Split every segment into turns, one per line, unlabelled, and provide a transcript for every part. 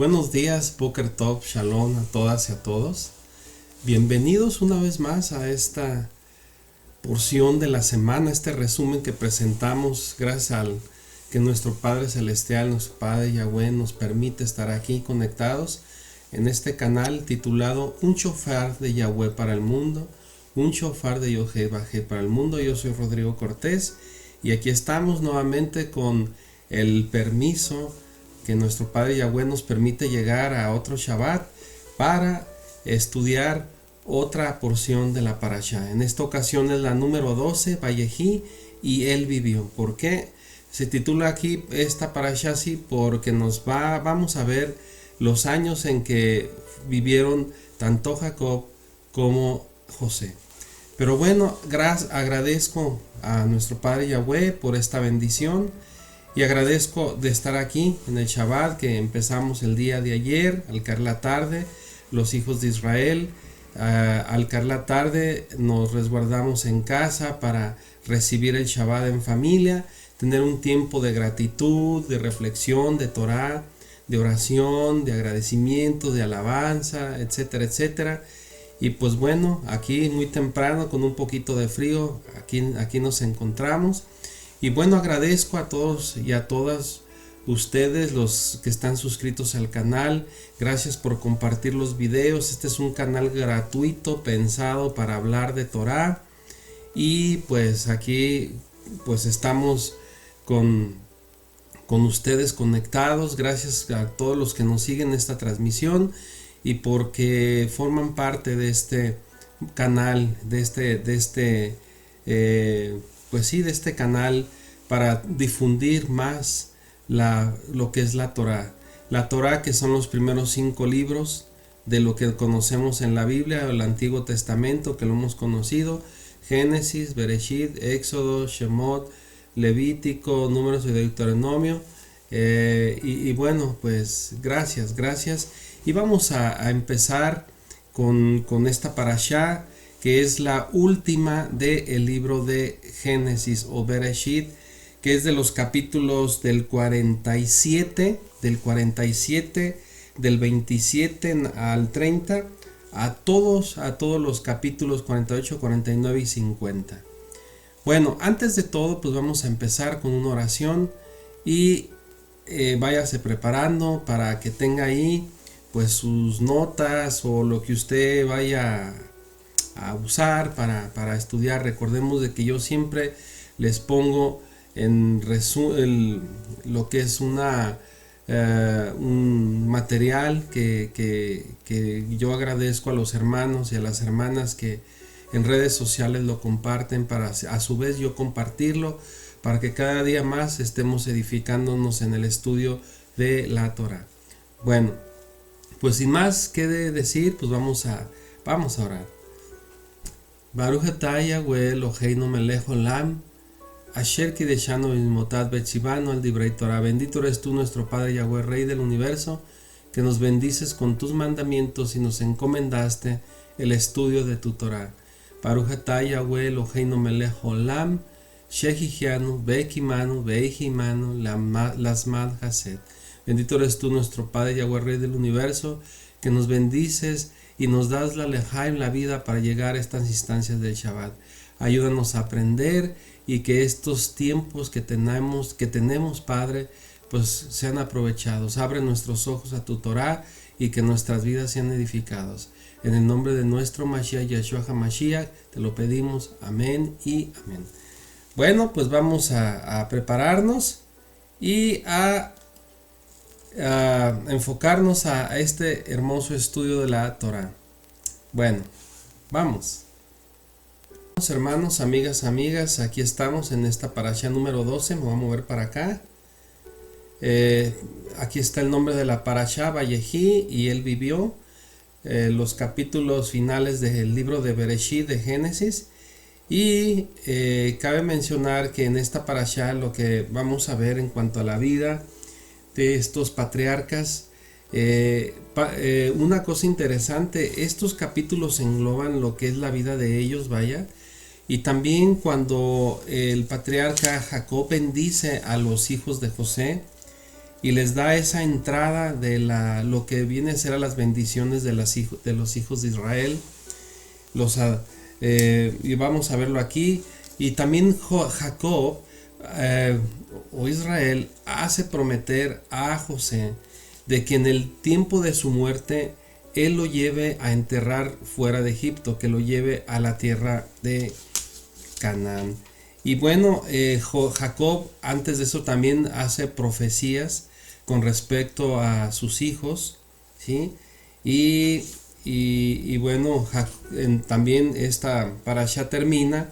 Buenos días, Boker Tov, Shalom a todas y a todos. Bienvenidos una vez más a esta porción de la semana, este resumen que presentamos gracias al que nuestro Padre Celestial, nuestro Padre Yahweh nos permite estar aquí conectados en este canal titulado Un Shofar de Yahweh para el mundo, un Shofar de Yahweh Bajé para el mundo. Yo soy Rodrigo Cortés y aquí estamos nuevamente con el permiso que nuestro Padre Yahweh nos permite llegar a otro Shabbat para estudiar otra porción de la parashá. En esta ocasión es la número 12, Vayehi, y él vivió. ¿Por qué se titula aquí esta parashá así? Porque vamos a ver los años en que vivieron tanto Jacob como José. Pero bueno, agradezco a nuestro Padre Yahweh por esta bendición. Y agradezco de estar aquí en el Shabbat que empezamos el día de ayer, al caer la tarde, los hijos de Israel. Al caer la tarde nos resguardamos en casa para recibir el Shabbat en familia, tener un tiempo de gratitud, de reflexión, de Torah, de oración, de agradecimiento, de alabanza, etcétera, etcétera. Y pues bueno, aquí muy temprano con un poquito de frío, aquí nos encontramos. Y bueno, agradezco a todos y a todas ustedes los que están suscritos al canal. Gracias por compartir los videos. Este es un canal gratuito pensado para hablar de Torah. Y pues aquí pues estamos con ustedes conectados. Gracias a todos los que nos siguen esta transmisión y porque forman parte de este canal, de este canal para difundir más lo que es la Torah. La Torah, que son los primeros 5 libros de lo que conocemos en la Biblia, el Antiguo Testamento, que lo hemos conocido: Génesis, Bereshit, Éxodo, Shemot, Levítico, Números y Deuteronomio. Y bueno, pues gracias. Y vamos a empezar con esta parashá, que es la última del libro de Génesis o Bereshit, que es de los capítulos del 47, del 27 al 30, a todos los capítulos 48, 49 y 50. Bueno, antes de todo, pues vamos a empezar con una oración y váyase preparando para que tenga ahí pues sus notas o lo que usted vaya a usar para estudiar. Recordemos de que yo siempre les pongo en resumen lo que es un material que yo agradezco a los hermanos y a las hermanas que en redes sociales lo comparten, para a su vez yo compartirlo, para que cada día más estemos edificándonos en el estudio de la Torah. Bueno, pues sin más que decir, pues vamos a orar. Baruch atah Yahweh Eloheinu melech olam, asher kideshanu b'mimotat betzivanu al divrei Torah. Bendito eres tú, nuestro Padre Yahweh, Rey del universo, que nos bendices con tus mandamientos y nos encomendaste el estudio de tu Torah. Baruch atah Yahweh Eloheinu melech olam, shehihianu beikimanu beihimanu lasmad hased. Bendito eres tú, nuestro Padre Yahweh, Rey del universo, que nos bendices y nos das la lejaim, la vida, para llegar a estas instancias del Shabbat. Ayúdanos a aprender y que estos tiempos que tenemos, Padre, pues sean aprovechados. Abre nuestros ojos a tu Torah y que nuestras vidas sean edificadas. En el nombre de nuestro Mashiach, Yeshua HaMashiach, te lo pedimos. Amén y amén. Bueno, pues vamos a prepararnos y a enfocarnos a este hermoso estudio de la Torah. Bueno, vamos. Hermanos, amigas, aquí estamos en esta parashá número 12. Me voy a mover para acá. Aquí está el nombre de la parashá, Vayehi, y él vivió. Los capítulos finales del libro de Bereshit, de Génesis. Y cabe mencionar que en esta parashá lo que vamos a ver en cuanto a la vida de estos patriarcas, una cosa interesante: estos capítulos engloban lo que es la vida de ellos, y también cuando el patriarca Jacob bendice a los hijos de José, y les da esa entrada de lo que viene a ser a las bendiciones de los hijos de Israel. Y vamos a verlo aquí. Y también Jacob o Israel hace prometer a José de que en el tiempo de su muerte él lo lleve a enterrar fuera de Egipto, que lo lleve a la tierra de Canaán. Y bueno, Jacob antes de eso también hace profecías con respecto a sus hijos, ¿sí? Y bueno, también esta parasha termina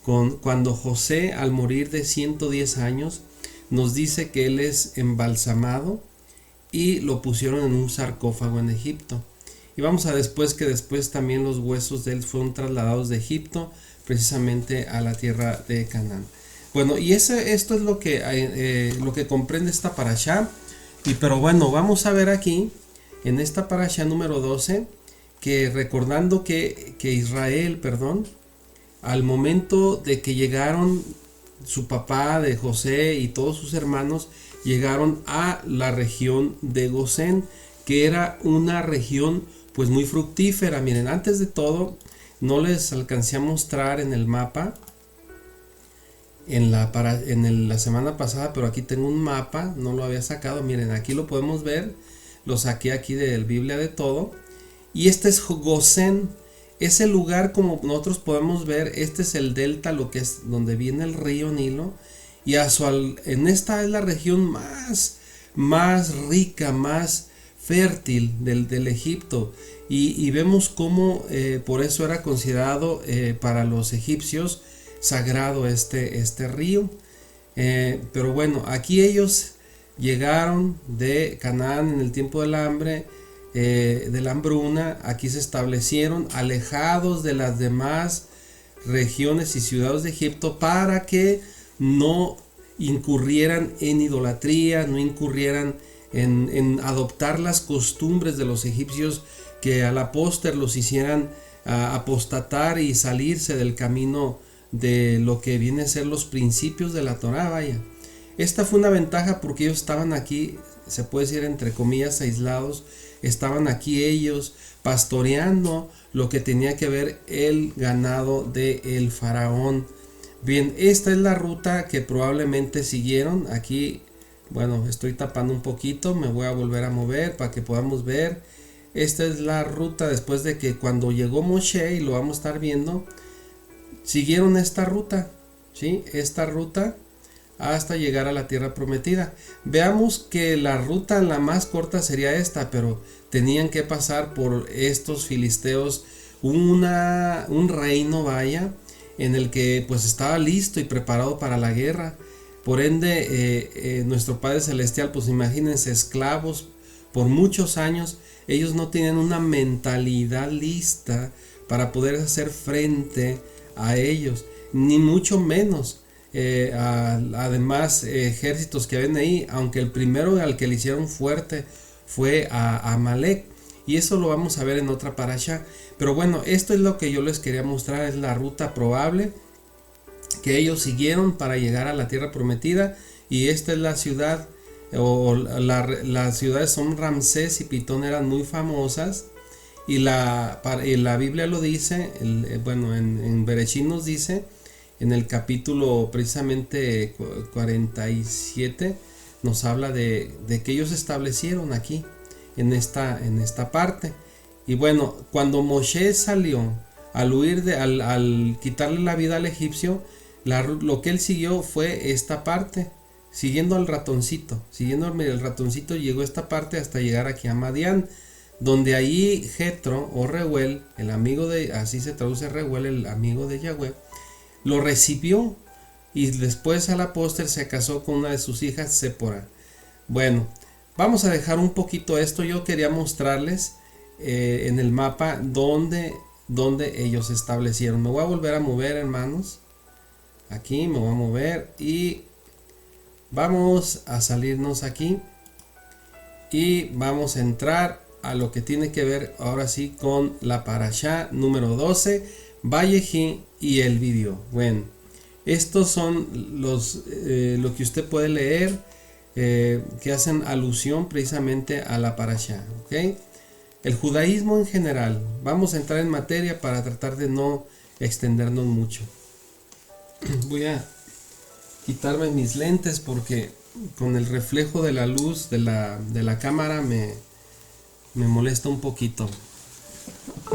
cuando José, al morir de 110 años, nos dice que él es embalsamado y lo pusieron en un sarcófago en Egipto. Y vamos a después también los huesos de él fueron trasladados de Egipto precisamente a la tierra de Canaán. Bueno, y esto es lo que comprende esta parashá. Pero bueno, vamos a ver aquí en esta parashá número 12 que recordando que Israel, al momento de que llegaron su papá de José y todos sus hermanos, llegaron a la región de Gosén, que era una región pues muy fructífera. Miren, antes de todo, no les alcancé a mostrar en el mapa en la semana pasada, pero aquí tengo un mapa, no lo había sacado. Miren, aquí lo podemos ver, lo saqué aquí de la Biblia de todo. Y este es Gosén, es el lugar, como nosotros podemos ver, este es el delta, lo que es donde viene el río Nilo. Y en esta es la región más rica, más fértil del Egipto. Y vemos cómo por eso era considerado para los egipcios sagrado este río. Pero bueno, aquí ellos llegaron de Canaán en el tiempo del hambre, de la hambruna. Aquí se establecieron alejados de las demás regiones y ciudades de Egipto para que no incurrieran en idolatría, no incurrieran en adoptar las costumbres de los egipcios que a la postre los hicieran apostatar y salirse del camino de lo que viene a ser los principios de la Torá. Vaya, esta fue una ventaja porque ellos estaban aquí, se puede decir entre comillas, aislados. Estaban aquí ellos pastoreando lo que tenía que ver el ganado del faraón. Bien, esta es la ruta que probablemente siguieron. Aquí, bueno, estoy tapando un poquito, me voy a volver a mover para que podamos ver. Esta es la ruta después de que cuando llegó Moshe, y lo vamos a estar viendo, siguieron esta ruta, ¿sí? Esta ruta hasta llegar a la tierra prometida. Veamos que la ruta la más corta sería esta, pero tenían que pasar por estos filisteos, un reino, vaya, en el que pues estaba listo y preparado para la guerra. Por ende, nuestro Padre Celestial, pues imagínense, esclavos por muchos años, ellos no tenían una mentalidad lista para poder hacer frente a ellos, ni mucho menos además ejércitos que ven ahí, aunque el primero al que le hicieron fuerte fue a Amalek, y eso lo vamos a ver en otra parasha. Pero bueno, esto es lo que yo les quería mostrar, es la ruta probable que ellos siguieron para llegar a la tierra prometida. Y esta es la ciudad, o las ciudades son Ramsés y Pitón, eran muy famosas, y la Biblia lo dice, en Bereshit nos dice, en el capítulo precisamente 47, nos habla de que ellos se establecieron aquí, en esta parte. Y bueno, cuando Moshe salió, al huir al quitarle la vida al egipcio, lo que él siguió fue esta parte, siguiendo el ratoncito, llegó a esta parte hasta llegar aquí a Madián, donde ahí Jetro o Reuel, el amigo de, así se traduce Reuel, el amigo de Yahweh, lo recibió, y después a la postre se casó con una de sus hijas, Zépora. Bueno, vamos a dejar un poquito esto. Yo quería mostrarles en el mapa donde ellos se establecieron. Me voy a volver a mover, hermanos. Aquí me voy a mover y vamos a salirnos aquí y vamos a entrar a lo que tiene que ver ahora sí con la parashá número 12, Vayehi y el video. Bueno, estos son lo que usted puede leer que hacen alusión precisamente a la parashá, ¿ok? El judaísmo en general. Vamos a entrar en materia para tratar de no extendernos mucho. Voy a quitarme mis lentes porque con el reflejo de la luz de la cámara me molesta un poquito.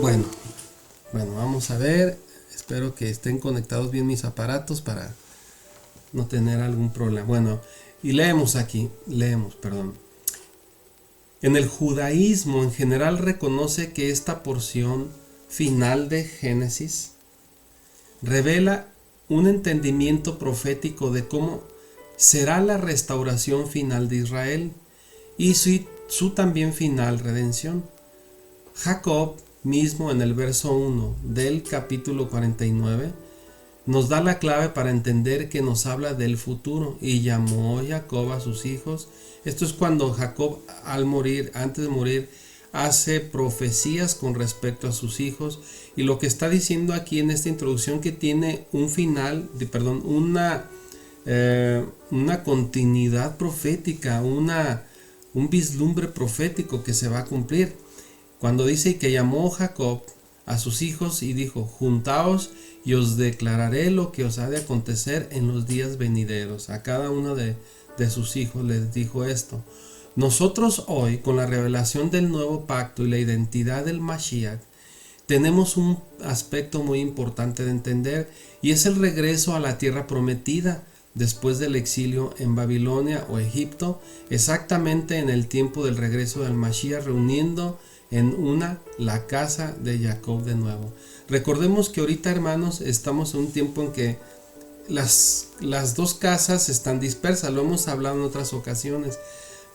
Bueno, vamos a ver. Espero que estén conectados bien mis aparatos para no tener algún problema. Bueno, y leemos, perdón. En el judaísmo en general reconoce que esta porción final de Génesis revela un entendimiento profético de cómo será la restauración final de Israel y su también final redención. Jacob mismo en el verso 1 del capítulo 49 nos da la clave para entender que nos habla del futuro. Y llamó Jacob a sus hijos. Esto es cuando Jacob antes de morir, hace profecías con respecto a sus hijos. Y lo que está diciendo aquí en esta introducción que tiene una continuidad profética, un vislumbre profético que se va a cumplir. Cuando dice que llamó Jacob a sus hijos y dijo: juntaos y os declararé lo que os ha de acontecer en los días venideros. A cada uno de sus hijos les dijo esto. Nosotros hoy, con la revelación del nuevo pacto y la identidad del Mashiach, tenemos un aspecto muy importante de entender, y es el regreso a la tierra prometida después del exilio en Babilonia o Egipto, exactamente en el tiempo del regreso del Mashiach, reuniendo en la casa de Jacob de nuevo. Recordemos que ahorita, hermanos, estamos en un tiempo en que las dos casas están dispersas. Lo hemos hablado en otras ocasiones,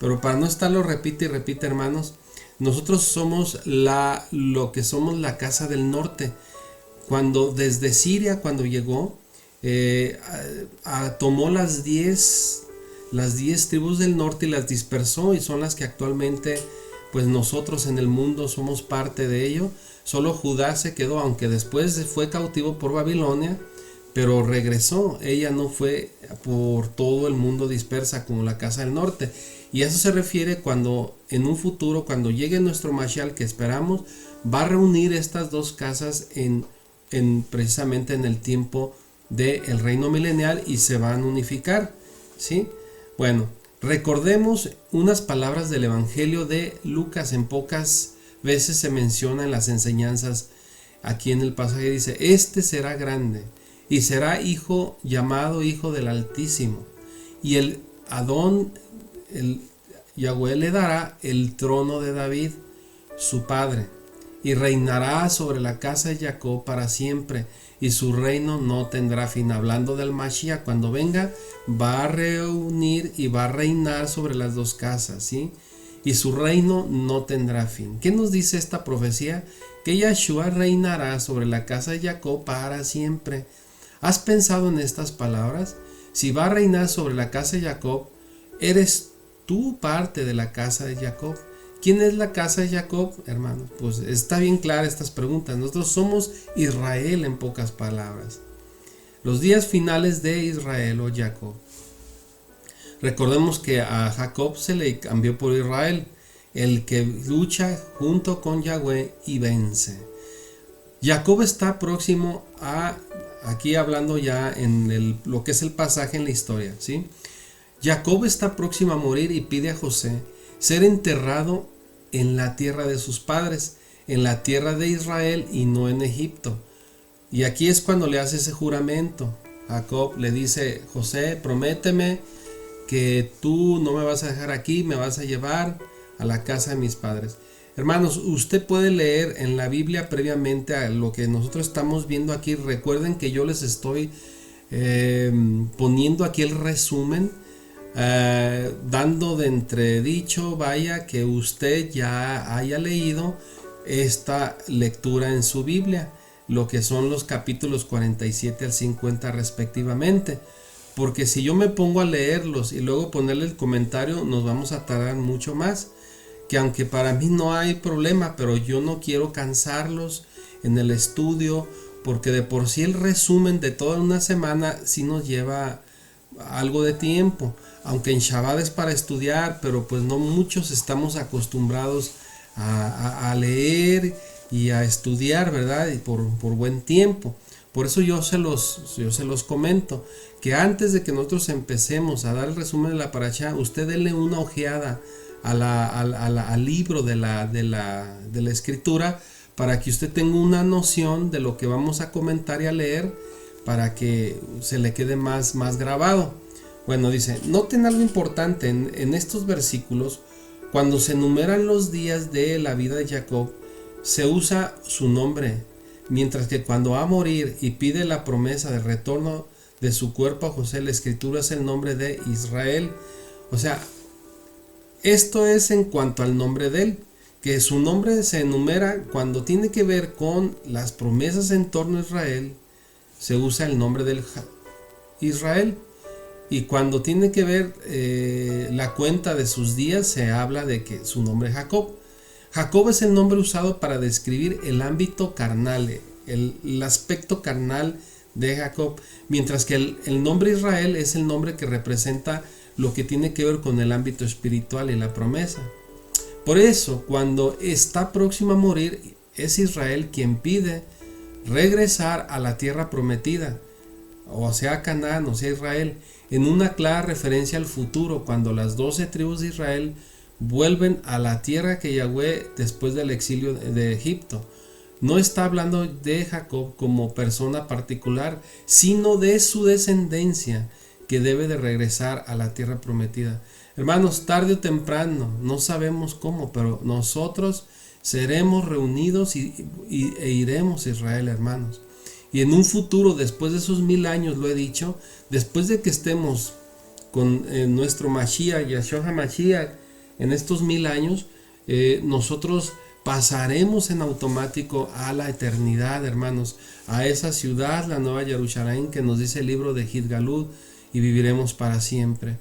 pero para no estarlo repite y repite, hermanos, nosotros somos lo que somos la casa del norte. Cuando desde Siria, cuando llegó, tomó las 10 tribus del norte y las dispersó, y son las que actualmente pues nosotros en el mundo somos parte de ello. Solo Judá se quedó, aunque después fue cautivo por Babilonia, pero regresó. Ella no fue por todo el mundo dispersa como la casa del norte. Y a eso se refiere cuando en un futuro, cuando llegue nuestro Mashiach que esperamos, va a reunir estas dos casas precisamente en el tiempo del reino milenial, y se van a unificar, ¿sí? Bueno, recordemos unas palabras del Evangelio de Lucas. En pocas veces se menciona en las enseñanzas. Aquí en el pasaje dice: este será grande y será llamado Hijo del Altísimo, y el Yahweh le dará el trono de David, su padre, y reinará sobre la casa de Jacob para siempre, y su reino no tendrá fin. Hablando del Mashiach, cuando venga, va a reunir y va a reinar sobre las dos casas, ¿sí? Y su reino no tendrá fin. ¿Qué nos dice esta profecía? Que Yahshua reinará sobre la casa de Jacob para siempre. ¿Has pensado en estas palabras? Si va a reinar sobre la casa de Jacob, eres tú parte de la casa de Jacob. ¿Quién es la casa de Jacob, hermanos? Pues está bien clara estas preguntas. Nosotros somos Israel, en pocas palabras. Los días finales de Israel o Jacob. Recordemos que a Jacob se le cambió por Israel, el que lucha junto con Yahweh y vence. Jacob está próximo aquí hablando ya en lo que es el pasaje en la historia, ¿sí? Jacob está próximo a morir y pide a José ser enterrado en la tierra de sus padres, en la tierra de Israel y no en Egipto. Y aquí es cuando le hace ese juramento. Jacob le dice: José, prométeme que tú no me vas a dejar aquí, me vas a llevar a la casa de mis padres. Hermanos, usted puede leer en la Biblia previamente a lo que nosotros estamos viendo aquí. Recuerden que yo les estoy poniendo aquí el resumen, dando de entredicho, vaya, que usted ya haya leído esta lectura en su Biblia, lo que son los capítulos 47 al 50 respectivamente. Porque si yo me pongo a leerlos y luego ponerle el comentario, nos vamos a tardar mucho más. Que aunque para mí no hay problema, pero yo no quiero cansarlos en el estudio, porque de por sí el resumen de toda una semana sí nos lleva algo de tiempo. aunque en Shabbat es para estudiar, pero pues no muchos estamos acostumbrados a leer y a estudiar, ¿verdad? Y por buen tiempo. Por eso yo se los comento, que antes de que nosotros empecemos a dar el resumen de la parashá, usted denle una ojeada al libro de la escritura, para que usted tenga una noción de lo que vamos a comentar y a leer, para que se le quede más grabado. Bueno, dice, noten algo importante en estos versículos. Cuando se enumeran los días de la vida de Jacob, se usa su nombre, mientras que cuando va a morir y pide la promesa de retorno de su cuerpo a José, la escritura es el nombre de Israel. O sea, esto es en cuanto al nombre de él, que su nombre se enumera cuando tiene que ver con las promesas en torno a Israel, se usa el nombre del Israel. Y cuando tiene que ver la cuenta de sus días, se habla de que su nombre es Jacob. Jacob es el nombre usado para describir el ámbito carnal, el aspecto carnal de Jacob, mientras que el nombre Israel es el nombre que representa lo que tiene que ver con el ámbito espiritual y la promesa. Por eso, cuando está próximo a morir, es Israel quien pide regresar a la tierra prometida, o sea Canaán, o sea Israel, en una clara referencia al futuro, cuando las 12 tribus de Israel vuelven a la tierra que Yahweh después del exilio de Egipto. No está hablando de Jacob como persona particular, sino de su descendencia que debe de regresar a la tierra prometida. Hermanos, tarde o temprano, no sabemos cómo, pero nosotros seremos reunidos e iremos a Israel, hermanos. Y en un futuro, después de esos 1000 años, lo he dicho, después de que estemos con nuestro Mashiach, Yahshua HaMashiach, en estos 1000 años, nosotros pasaremos en automático a la eternidad, hermanos, a esa ciudad, la Nueva Jerusalén, que nos dice el libro de Hidgalut, y viviremos para siempre.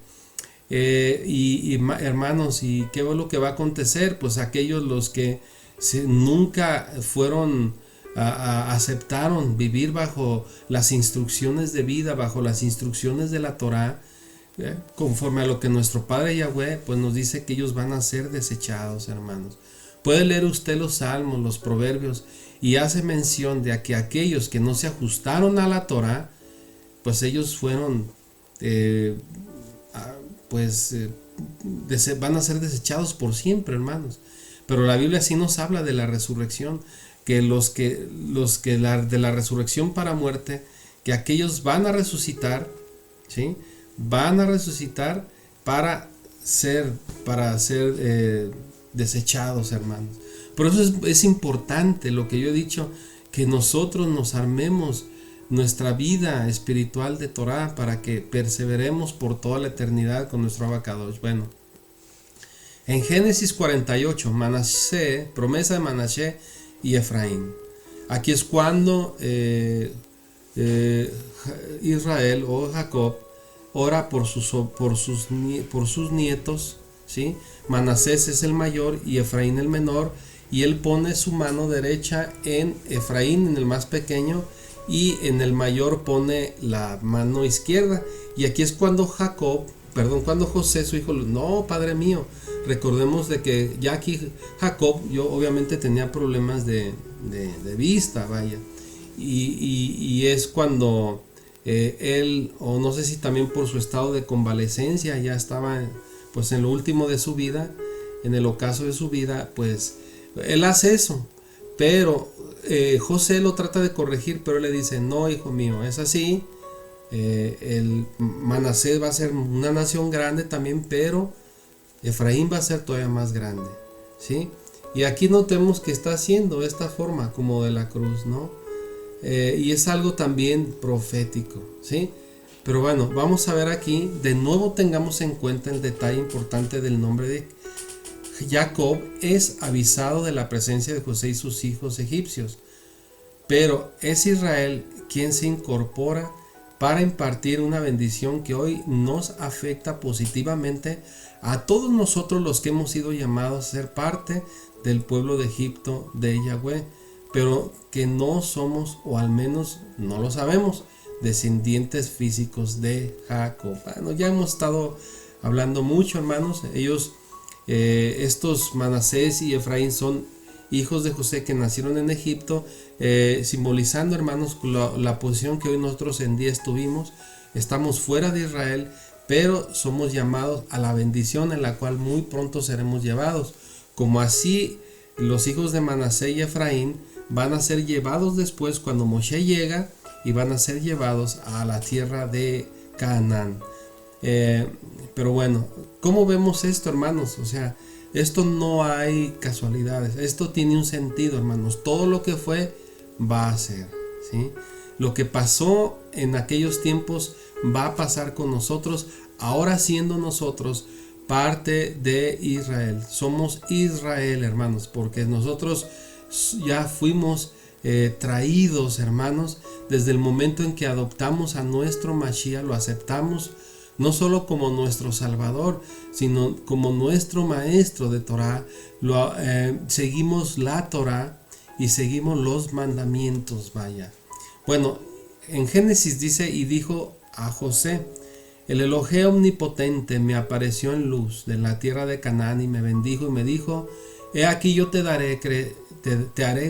Hermanos, ¿y qué es lo que va a acontecer? Pues aquellos los que nunca aceptaron vivir bajo las instrucciones de vida, bajo las instrucciones de la Torá, conforme a lo que nuestro Padre Yahweh pues nos dice, que ellos van a ser desechados, hermanos. Puede leer usted los salmos, los proverbios, y hace mención de que aquellos que no se ajustaron a la Torá, pues ellos fueron van a ser desechados por siempre, hermanos. Pero la Biblia sí nos habla de la resurrección, que de la resurrección para muerte, que aquellos van a resucitar, ¿sí? Van a resucitar para ser desechados, hermanos. Por eso es importante lo que yo he dicho, que nosotros nos armemos nuestra vida espiritual de Torah para que perseveremos por toda la eternidad con nuestro Abacadosh. Bueno, en Génesis 48, Manasé, promesa de Manasé y Efraín. Aquí es cuando Israel o Jacob ora por sus nietos, ¿sí? Manasés es el mayor y Efraín el menor, y él pone su mano derecha en Efraín, en el más pequeño, y en el mayor pone la mano izquierda. Y aquí es cuando cuando José, su hijo, no, padre mío, recordemos de que ya aquí Jacob, yo obviamente tenía problemas de vista, vaya, y es cuando él, o no sé si también por su estado de convalecencia, ya estaba pues en lo último de su vida, en el ocaso de su vida, pues él hace eso, pero José lo trata de corregir, pero él le dice, no, hijo mío, es así, el Manasés va a ser una nación grande también, pero Efraín va a ser todavía más grande, ¿sí? Y aquí notemos que está haciendo esta forma como de la cruz, ¿no? Y es algo también profético, ¿sí? Pero bueno, vamos a ver aquí, de nuevo tengamos en cuenta el detalle importante del nombre de Jacob. Es avisado de la presencia de José y sus hijos egipcios, pero es Israel quien se incorpora para impartir una bendición que hoy nos afecta positivamente a todos nosotros los que hemos sido llamados a ser parte del pueblo de Egipto de Yahweh, pero que no somos, o al menos no lo sabemos, descendientes físicos de Jacob. Bueno, ya hemos estado hablando mucho, hermanos. Ellos, estos Manasés y Efraín, son hijos de José que nacieron en Egipto, simbolizando, hermanos, la posición que hoy nosotros en día estuvimos. Estamos fuera de Israel, pero somos llamados a la bendición en la cual muy pronto seremos llevados. Como así los hijos de Manasés y Efraín van a ser llevados después cuando Moshe llega, y van a ser llevados a la tierra de Canaán. Pero bueno, ¿cómo vemos esto, hermanos? O sea, esto no hay casualidades, esto tiene un sentido, hermanos. Todo lo que fue va a ser, ¿sí? Lo que pasó en aquellos tiempos va a pasar con nosotros, ahora siendo nosotros parte de Israel. Somos Israel, hermanos, porque nosotros ya fuimos traídos, hermanos, desde el momento en que adoptamos a nuestro Mashiach, lo aceptamos no solo como nuestro Salvador, sino como nuestro maestro de Torah. Seguimos la Torah y seguimos los mandamientos, vaya. Bueno, en Génesis dice: y dijo a José, el Elohé omnipotente me apareció en luz de la tierra de Canaán y me bendijo y me dijo: he aquí yo te haré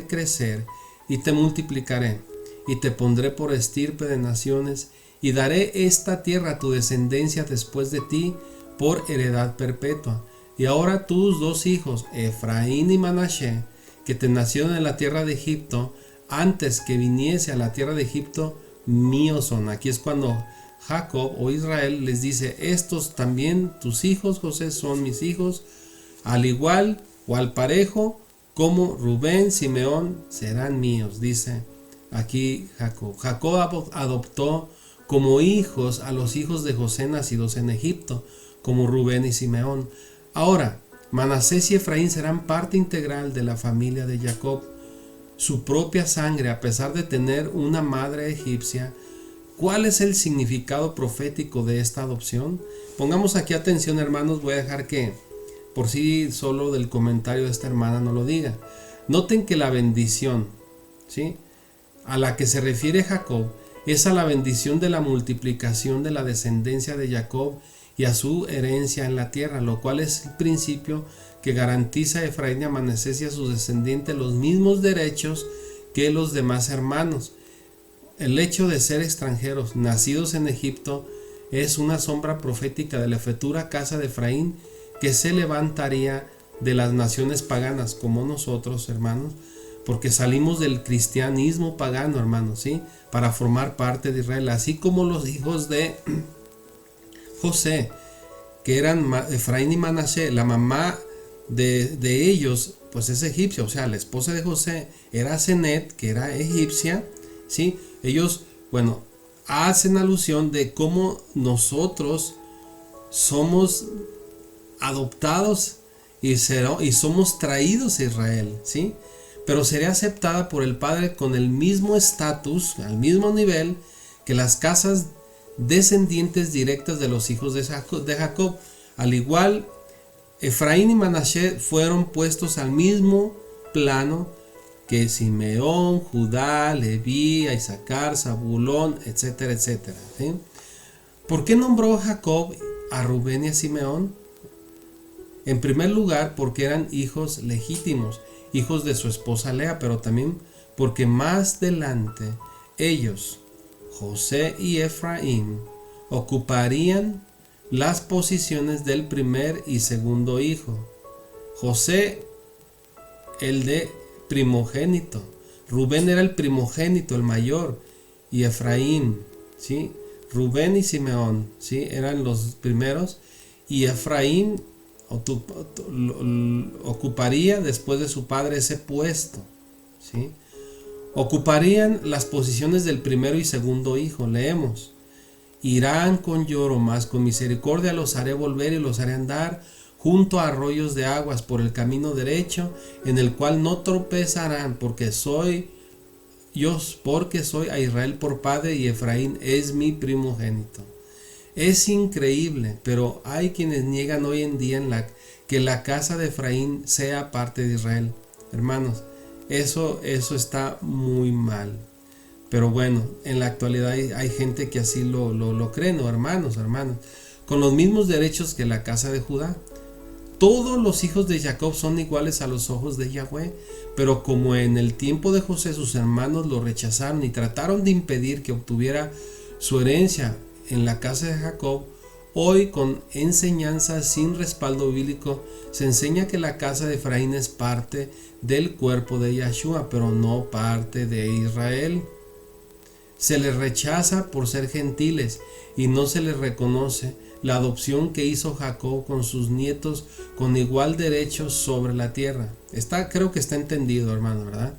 crecer y te multiplicaré y te pondré por estirpe de naciones y daré esta tierra a tu descendencia después de ti por heredad perpetua. Y ahora tus dos hijos, Efraín y Manashe, que te nacieron en la tierra de Egipto, antes que viniese a la tierra de Egipto, míos son. Aquí es cuando Jacob o Israel les dice: estos también tus hijos, José, son mis hijos, al igual o al parejo como Rubén, Simeón serán míos, dice aquí Jacob. Jacob adoptó como hijos a los hijos de José nacidos en Egipto, como Rubén y Simeón. Ahora, Manasés y Efraín serán parte integral de la familia de Jacob. Su propia sangre, a pesar de tener una madre egipcia. ¿Cuál es el significado profético de esta adopción? Pongamos aquí atención, hermanos. Voy a dejar que por sí solo del comentario de esta hermana no lo diga. Noten que la bendición, ¿sí?, a la que se refiere Jacob es a la bendición de la multiplicación de la descendencia de Jacob y a su herencia en la tierra, lo cual es el principio que garantiza a Efraín y a Manasés y a sus descendientes los mismos derechos que los demás hermanos. El hecho de ser extranjeros, nacidos en Egipto, es una sombra profética de la futura casa de Efraín que se levantaría de las naciones paganas como nosotros, hermanos, porque salimos del cristianismo pagano, hermanos, ¿sí?, para formar parte de Israel, así como los hijos de José, que eran Efraín y Manasés. La mamá de ellos, pues es egipcia, o sea, la esposa de José era Senet, que era egipcia, ¿sí? Ellos, bueno, hacen alusión de cómo nosotros somos adoptados y somos traídos a Israel, ¿sí? Pero sería aceptada por el Padre con el mismo estatus, al mismo nivel que las casas descendientes directas de los hijos de Jacob. Al igual, Efraín y Manasés fueron puestos al mismo plano que Simeón, Judá, Leví, Isaacar, Zabulón, etcétera, etcétera, ¿sí? ¿Por qué nombró Jacob a Rubén y a Simeón? En primer lugar, porque eran hijos legítimos, hijos de su esposa Lea, pero también porque más adelante ellos, José y Efraín, ocuparían las posiciones del primer y segundo hijo. José, el de primogénito, Rubén era el primogénito, el mayor, y Efraín, ¿sí?, Rubén y Simeón, ¿sí?, eran los primeros, y Efraín ocuparía después de su padre ese puesto, ¿sí? Ocuparían las posiciones del primero y segundo hijo. Leemos: irán con lloro, mas con misericordia los haré volver y los haré andar junto a arroyos de aguas por el camino derecho, en el cual no tropezarán, porque soy a Israel por padre y Efraín es mi primogénito. Es increíble, pero hay quienes niegan hoy en día que la casa de Efraín sea parte de Israel. Hermanos, eso está muy mal. Pero bueno, en la actualidad hay gente que así lo cree, ¿no, hermanos? con los mismos derechos que la casa de Judá. Todos los hijos de Jacob son iguales a los ojos de Yahweh, pero como en el tiempo de José sus hermanos lo rechazaron y trataron de impedir que obtuviera su herencia en la casa de Jacob, hoy con enseñanzas sin respaldo bíblico se enseña que la casa de Efraín es parte del cuerpo de Yahshua, pero no parte de Israel. Se les rechaza por ser gentiles y no se les reconoce la adopción que hizo Jacob con sus nietos con igual derecho sobre la tierra. Creo que está entendido, hermano, ¿verdad?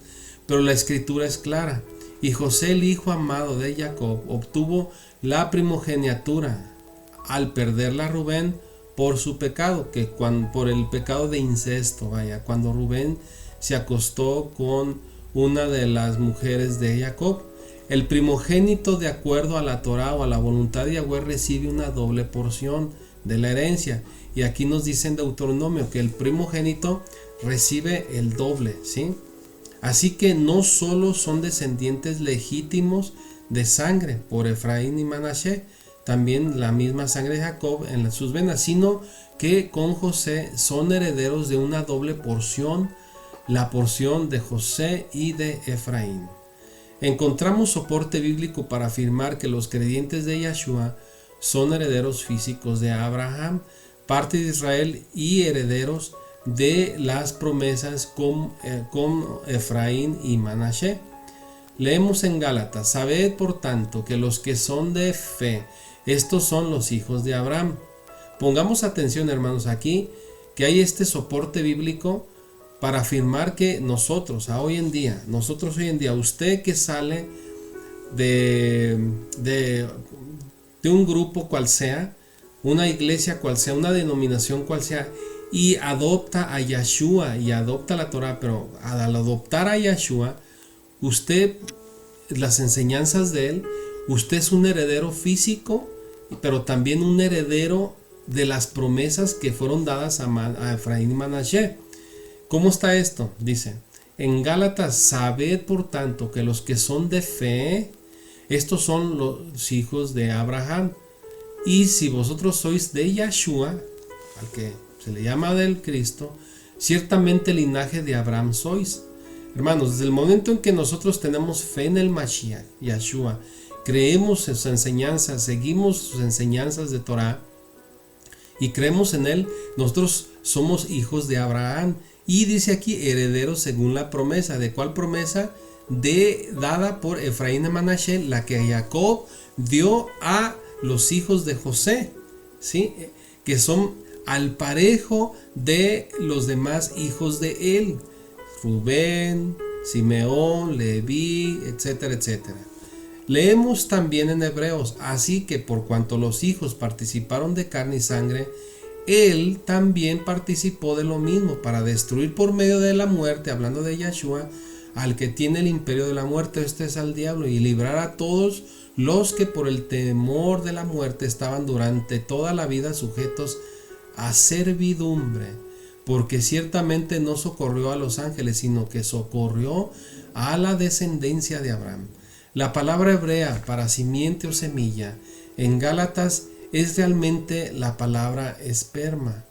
Pero la escritura es clara. Y José, el hijo amado de Jacob, obtuvo la primogenitura al perderla a Rubén por su pecado, por el pecado de incesto, cuando Rubén se acostó con una de las mujeres de Jacob. El primogénito, de acuerdo a la Torá o a la voluntad de Yahweh, recibe una doble porción de la herencia. Y aquí nos dice en Deuteronomio que el primogénito recibe el doble, ¿sí? Así que no solo son descendientes legítimos de sangre por Efraín y Manashe, también la misma sangre de Jacob en sus venas, sino que con José son herederos de una doble porción, la porción de José y de Efraín. Encontramos soporte bíblico para afirmar que los creyentes de Yahshua son herederos físicos de Abraham, parte de Israel y herederos de las promesas con Efraín y Manashe. Leemos en Gálatas: sabed por tanto que los que son de fe, estos son los hijos de Abraham. Pongamos atención, hermanos, aquí que hay este soporte bíblico para afirmar que nosotros hoy en día, usted que sale de un grupo cual sea, una iglesia cual sea, una denominación cual sea, y adopta a Yahshua y adopta la Torah, pero al adoptar a Yahshua, usted, las enseñanzas de él, usted es un heredero físico, pero también un heredero de las promesas que fueron dadas a Efraín y Manashe. ¿Cómo está esto? Dice en Gálatas: sabed por tanto que los que son de fe, estos son los hijos de Abraham. Y si vosotros sois de Yahshua, al que se le llama del Cristo, ciertamente linaje de Abraham sois. Hermanos, desde el momento en que nosotros tenemos fe en el Mashiach, Yahshua, creemos en sus enseñanzas, seguimos sus enseñanzas de Torah y creemos en él, nosotros somos hijos de Abraham. Y dice aquí herederos según la promesa. ¿De cuál promesa? Dada por Efraín y Manashe, la que Jacob dio a los hijos de José, ¿sí? Que son al parejo de los demás hijos de él: Rubén, Simeón, Leví, etcétera, etcétera. Leemos también en Hebreos: así que por cuanto los hijos participaron de carne y sangre, él también participó de lo mismo, para destruir por medio de la muerte, hablando de Yahshua, al que tiene el imperio de la muerte, este es al diablo, y librar a todos los que por el temor de la muerte estaban durante toda la vida sujetos a servidumbre, porque ciertamente no socorrió a los ángeles, sino que socorrió a la descendencia de Abraham. La palabra hebrea para simiente o semilla en Gálatas es realmente la palabra esperma,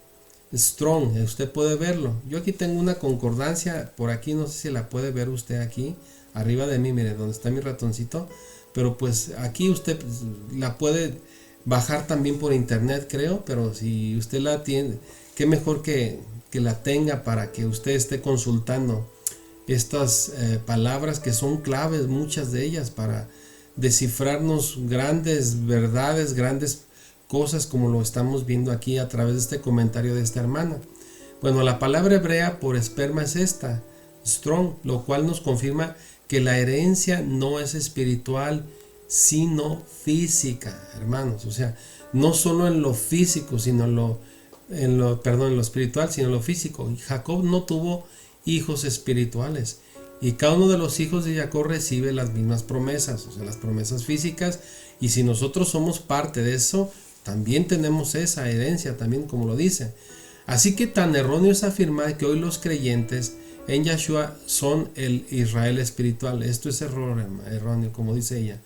strong. Usted puede verlo. Yo aquí tengo una concordancia por aquí, no sé si la puede ver usted aquí arriba de mí, mire donde está mi ratoncito, pero pues aquí usted la puede bajar también por internet, creo, pero si usted la tiene, qué mejor que la tenga para que usted esté consultando estas palabras que son claves, muchas de ellas, para descifrarnos grandes verdades, grandes cosas, como lo estamos viendo aquí a través de este comentario de esta hermana. Bueno, la palabra hebrea por esperma es esta, strong, lo cual nos confirma que la herencia no es espiritual, sino física, hermanos. O sea, no solo en lo físico, sino en lo espiritual, sino en lo físico. Jacob no tuvo hijos espirituales, y cada uno de los hijos de Jacob recibe las mismas promesas, o sea, las promesas físicas, y si nosotros somos parte de eso, también tenemos esa herencia, también, como lo dice. Así que tan erróneo es afirmar que hoy los creyentes en Yahshua son el Israel espiritual. Esto es erróneo, como dice ella.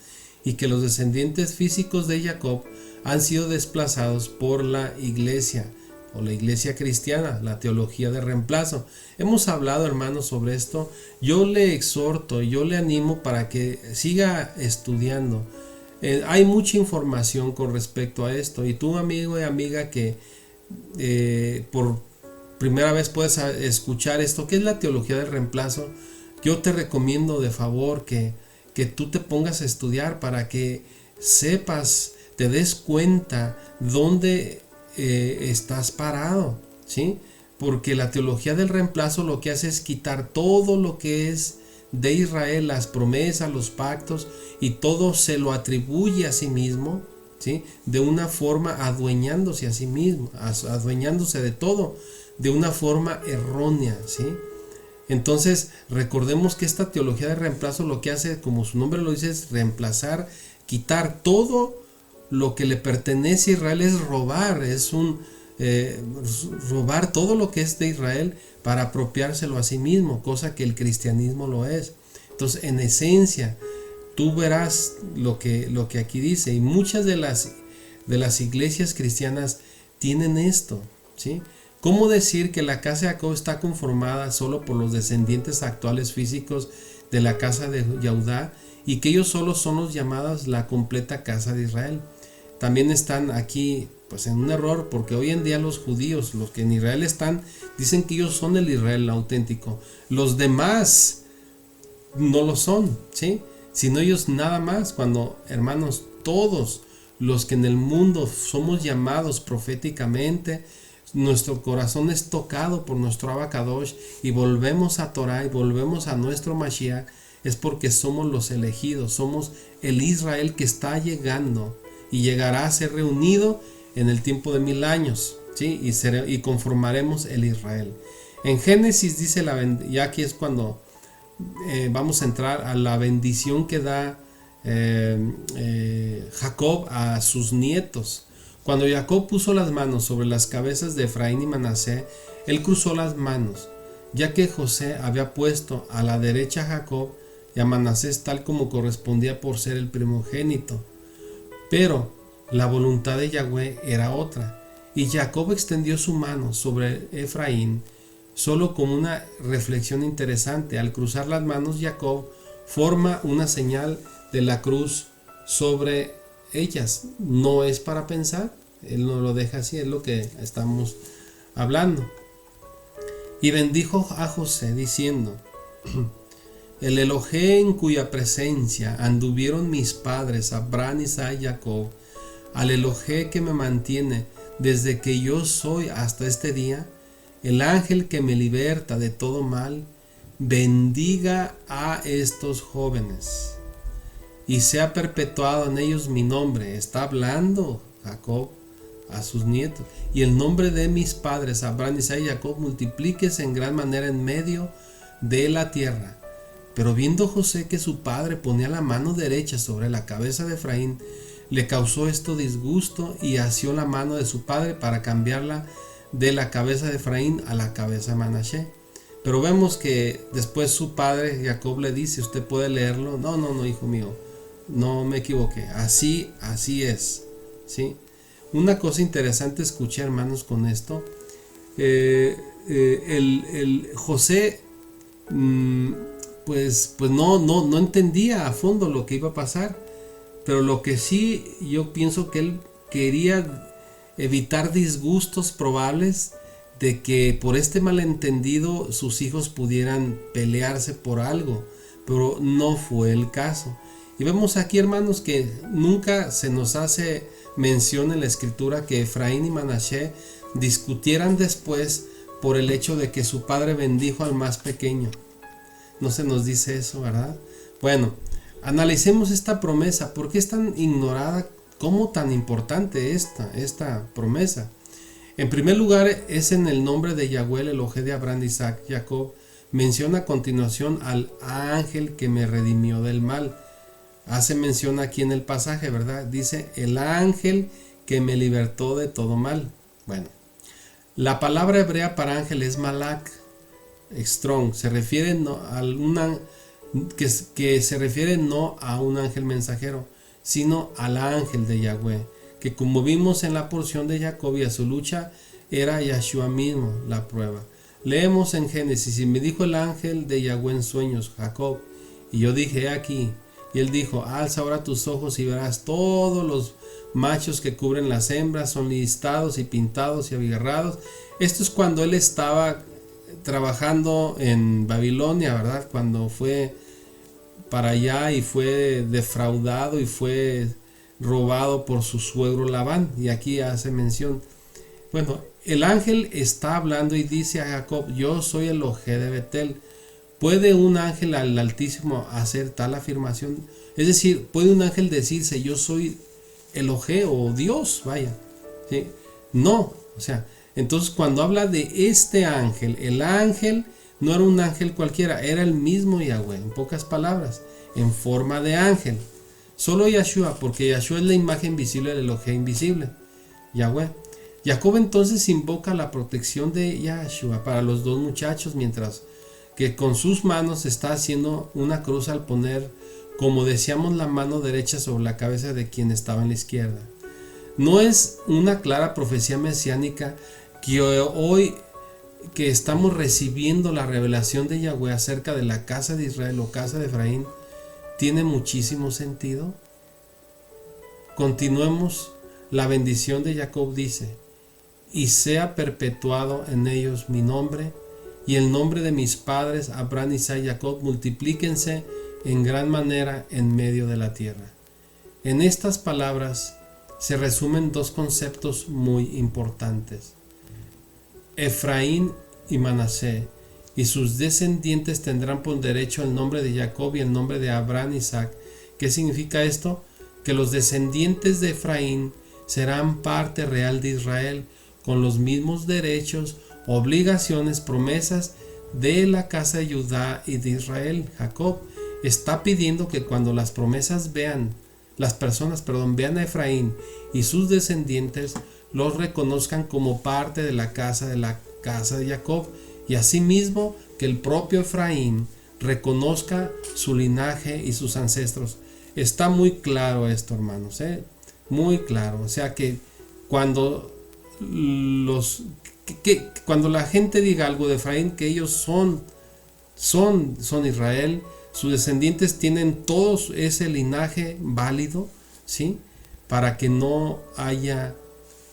y que los descendientes físicos de Jacob han sido desplazados por la iglesia o la iglesia cristiana, la teología de reemplazo. Hemos hablado, hermanos, sobre esto. Yo le exhorto, yo le animo para que siga estudiando. Hay mucha información con respecto a esto, y tú, amigo y amiga, que por primera vez puedes escuchar esto, ¿qué es la teología del reemplazo? Yo te recomiendo de favor que tú te pongas a estudiar para que sepas, te des cuenta dónde estás parado, ¿sí? Porque la teología del reemplazo lo que hace es quitar todo lo que es de Israel, las promesas, los pactos, y todo se lo atribuye a sí mismo, ¿sí? De una forma adueñándose a sí mismo, adueñándose de todo, de una forma errónea, ¿sí? Entonces recordemos que esta teología de reemplazo lo que hace, como su nombre lo dice, es reemplazar, quitar todo lo que le pertenece a Israel, es robar, es robar todo lo que es de Israel para apropiárselo a sí mismo, cosa que el cristianismo lo es. Entonces, en esencia, tú verás lo que aquí dice, y muchas de las iglesias cristianas tienen esto, ¿sí? ¿Cómo decir que la casa de Jacob está conformada solo por los descendientes actuales físicos de la casa de Judá y que ellos solo son los llamados la completa casa de Israel? También están aquí pues en un error, porque hoy en día los judíos, los que en Israel están, dicen que ellos son el Israel auténtico. Los demás no lo son, ¿sí? Sino ellos nada más, cuando, hermanos, todos los que en el mundo somos llamados proféticamente, nuestro corazón es tocado por nuestro Abacadosh y volvemos a Torah y volvemos a nuestro Mashiach, es porque somos los elegidos, somos el Israel que está llegando y llegará a ser reunido en el tiempo de 1000 años, ¿sí? Y conformaremos el Israel. En Génesis dice, y aquí es cuando vamos a entrar a la bendición que da Jacob a sus nietos. Cuando Jacob puso las manos sobre las cabezas de Efraín y Manasés, él cruzó las manos, ya que José había puesto a la derecha a Jacob y a Manasés tal como correspondía por ser el primogénito. Pero la voluntad de Yahweh era otra, y Jacob extendió su mano sobre Efraín, solo como una reflexión interesante. Al cruzar las manos, Jacob forma una señal de la cruz sobre ellas. No es para pensar, él no lo deja así, es lo que estamos hablando. Y bendijo a José diciendo: el Elohé en cuya presencia anduvieron mis padres Abraham, Isaac y Jacob, al Elohé que me mantiene desde que yo soy hasta este día, el ángel que me liberta de todo mal, bendiga a estos jóvenes y sea perpetuado en ellos mi nombre. Está hablando Jacob a sus nietos. Y el nombre de mis padres Abraham, Isaac y Jacob multiplíquese en gran manera en medio de la tierra. Pero viendo José que su padre ponía la mano derecha sobre la cabeza de Efraín, le causó esto disgusto y asió la mano de su padre para cambiarla de la cabeza de Efraín a la cabeza de Manasés. Pero vemos que después su padre Jacob le dice, usted puede leerlo, no, hijo mío, no me equivoqué, así es, ¿sí? Una cosa interesante escuché, hermanos, con esto, José pues no entendía a fondo lo que iba a pasar, pero lo que sí yo pienso que él quería evitar disgustos probables de que por este malentendido sus hijos pudieran pelearse por algo, pero no fue el caso. Y vemos aquí, hermanos, que nunca se nos hace mención en la escritura que Efraín y Manasés discutieran después por el hecho de que su padre bendijo al más pequeño. No se nos dice eso, ¿verdad? Bueno, analicemos esta promesa. ¿Por qué es tan ignorada? ¿Cómo tan importante esta promesa? En primer lugar, es en el nombre de Yahweh, el Elohé de Abraham, Isaac, Jacob. Menciona a continuación al ángel que me redimió del mal. Hace mención aquí en el pasaje, ¿verdad? Dice, el ángel que me libertó de todo mal. Bueno, la palabra hebrea para ángel es malak, strong. Se refiere que se refiere no a un ángel mensajero, sino al ángel de Yahweh, que como vimos en la porción de Jacob y a su lucha, era Yahshua mismo la prueba. Leemos en Génesis: y me dijo el ángel de Yahweh en sueños, Jacob, y yo dije, he aquí. Y él dijo, alza ahora tus ojos y verás todos los machos que cubren las hembras, son listados y pintados y abigarrados. Esto es cuando él estaba trabajando en Babilonia, ¿verdad? Cuando fue para allá y fue defraudado y fue robado por su suegro Labán. Y aquí hace mención. Bueno, el ángel está hablando y dice a Jacob, yo soy el Elohé de Betel. ¿Puede un ángel al Altísimo hacer tal afirmación? Es decir, ¿puede un ángel decirse yo soy Elohé o Dios? Vaya, ¿sí? No, o sea, entonces cuando habla de este ángel, el ángel no era un ángel cualquiera, era el mismo Yahweh, en pocas palabras, en forma de ángel. Solo Yahshua, porque Yahshua es la imagen visible del Elohé invisible, Yahweh. Jacob entonces invoca la protección de Yahshua para los dos muchachos, mientras que con sus manos está haciendo una cruz al poner, como decíamos, la mano derecha sobre la cabeza de quien estaba en la izquierda. No es una clara profecía mesiánica que hoy que estamos recibiendo la revelación de Yahweh acerca de la casa de Israel o casa de Efraín, tiene muchísimo sentido. Continuemos. La bendición de Jacob dice, y sea perpetuado en ellos mi nombre, y el nombre de mis padres, Abraham, Isaac y Jacob, multiplíquense en gran manera en medio de la tierra. En estas palabras se resumen dos conceptos muy importantes. Efraín y Manasés y sus descendientes tendrán por derecho el nombre de Jacob y el nombre de Abraham, Isaac. ¿Qué significa esto? Que los descendientes de Efraín serán parte real de Israel, con los mismos derechos, obligaciones, promesas de la casa de Judá y de Israel. Jacob está pidiendo que cuando las promesas las personas vean a Efraín y sus descendientes, los reconozcan como parte de la casa de Jacob, y asimismo que el propio Efraín reconozca su linaje y sus ancestros. Está muy claro esto, hermanos, muy claro. O sea que cuando cuando la gente diga algo de Efraín, que ellos son Israel, sus descendientes tienen todos ese linaje válido, ¿sí? Para que no haya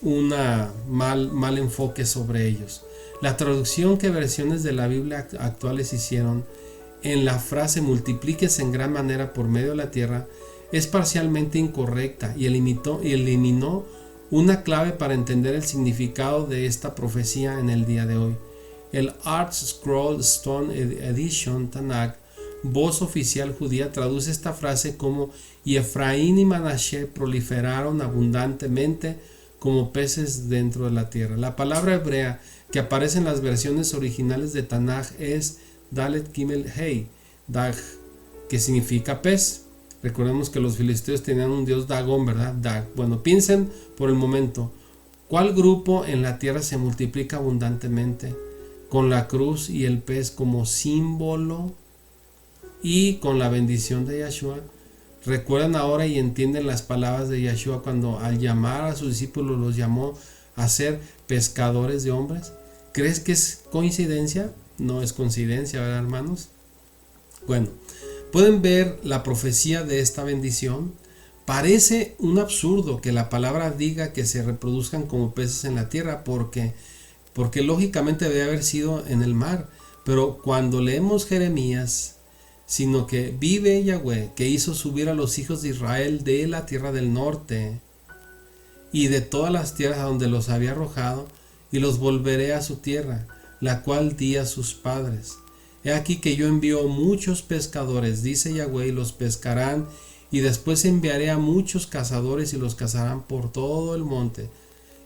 una mal enfoque sobre ellos. La traducción que versiones de la Biblia actuales hicieron en la frase multiplíquese en gran manera por medio de la tierra es parcialmente incorrecta y eliminó una clave para entender el significado de esta profecía en el día de hoy. El Art Scroll Stone Edition Tanakh, voz oficial judía, traduce esta frase como y Efraín y Manasés proliferaron abundantemente como peces dentro de la tierra. La palabra hebrea que aparece en las versiones originales de Tanakh es Dalet Gimel Hei, Dag, que significa pez. Recordemos que los filisteos tenían un dios Dagón, ¿verdad? Dag. Bueno, piensen por el momento, ¿cuál grupo en la tierra se multiplica abundantemente? Con la cruz y el pez como símbolo y con la bendición de Yahshua. ¿Recuerdan ahora y entienden las palabras de Yahshua cuando al llamar a sus discípulos los llamó a ser pescadores de hombres? ¿Crees que es coincidencia? No es coincidencia, ¿verdad, hermanos? Bueno, ¿pueden ver la profecía de esta bendición? Parece un absurdo que la palabra diga que se reproduzcan como peces en la tierra porque lógicamente debe haber sido en el mar. Pero cuando leemos Jeremías, sino que vive Yahweh, que hizo subir a los hijos de Israel de la tierra del norte y de todas las tierras a donde los había arrojado, y los volveré a su tierra, la cual di a sus padres. He aquí que yo envío muchos pescadores, dice Yahweh, y los pescarán, y después enviaré a muchos cazadores y los cazarán por todo el monte,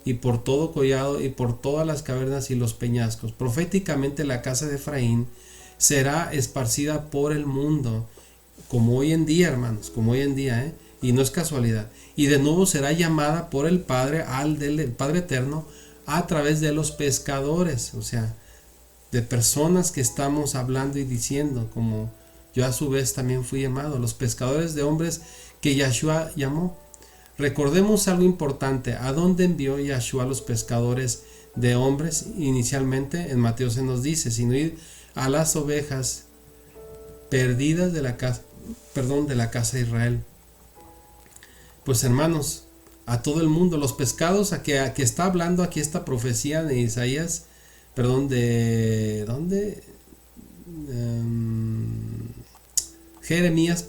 y por todo collado, y por todas las cavernas y los peñascos. Proféticamente la casa de Efraín será esparcida por el mundo, como hoy en día, hermanos, como hoy en día, y no es casualidad. Y de nuevo será llamada por el Padre, el Padre Eterno, a través de los pescadores, o sea, de personas que estamos hablando y diciendo, como yo a su vez también fui llamado, los pescadores de hombres que Yahshua llamó. Recordemos algo importante. ¿A dónde envió Yahshua a los pescadores de hombres? Inicialmente en Mateo se nos dice, sino ir a las ovejas perdidas de la casa de Israel. Pues hermanos, a todo el mundo, los pescados a que está hablando aquí esta profecía de Isaías, Jeremías,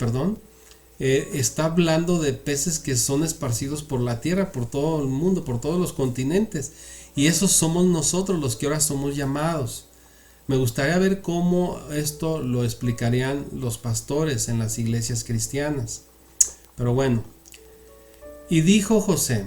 está hablando de peces que son esparcidos por la tierra, por todo el mundo, por todos los continentes, y esos somos nosotros los que ahora somos llamados. Me gustaría ver cómo esto lo explicarían los pastores en las iglesias cristianas. Pero bueno, y dijo José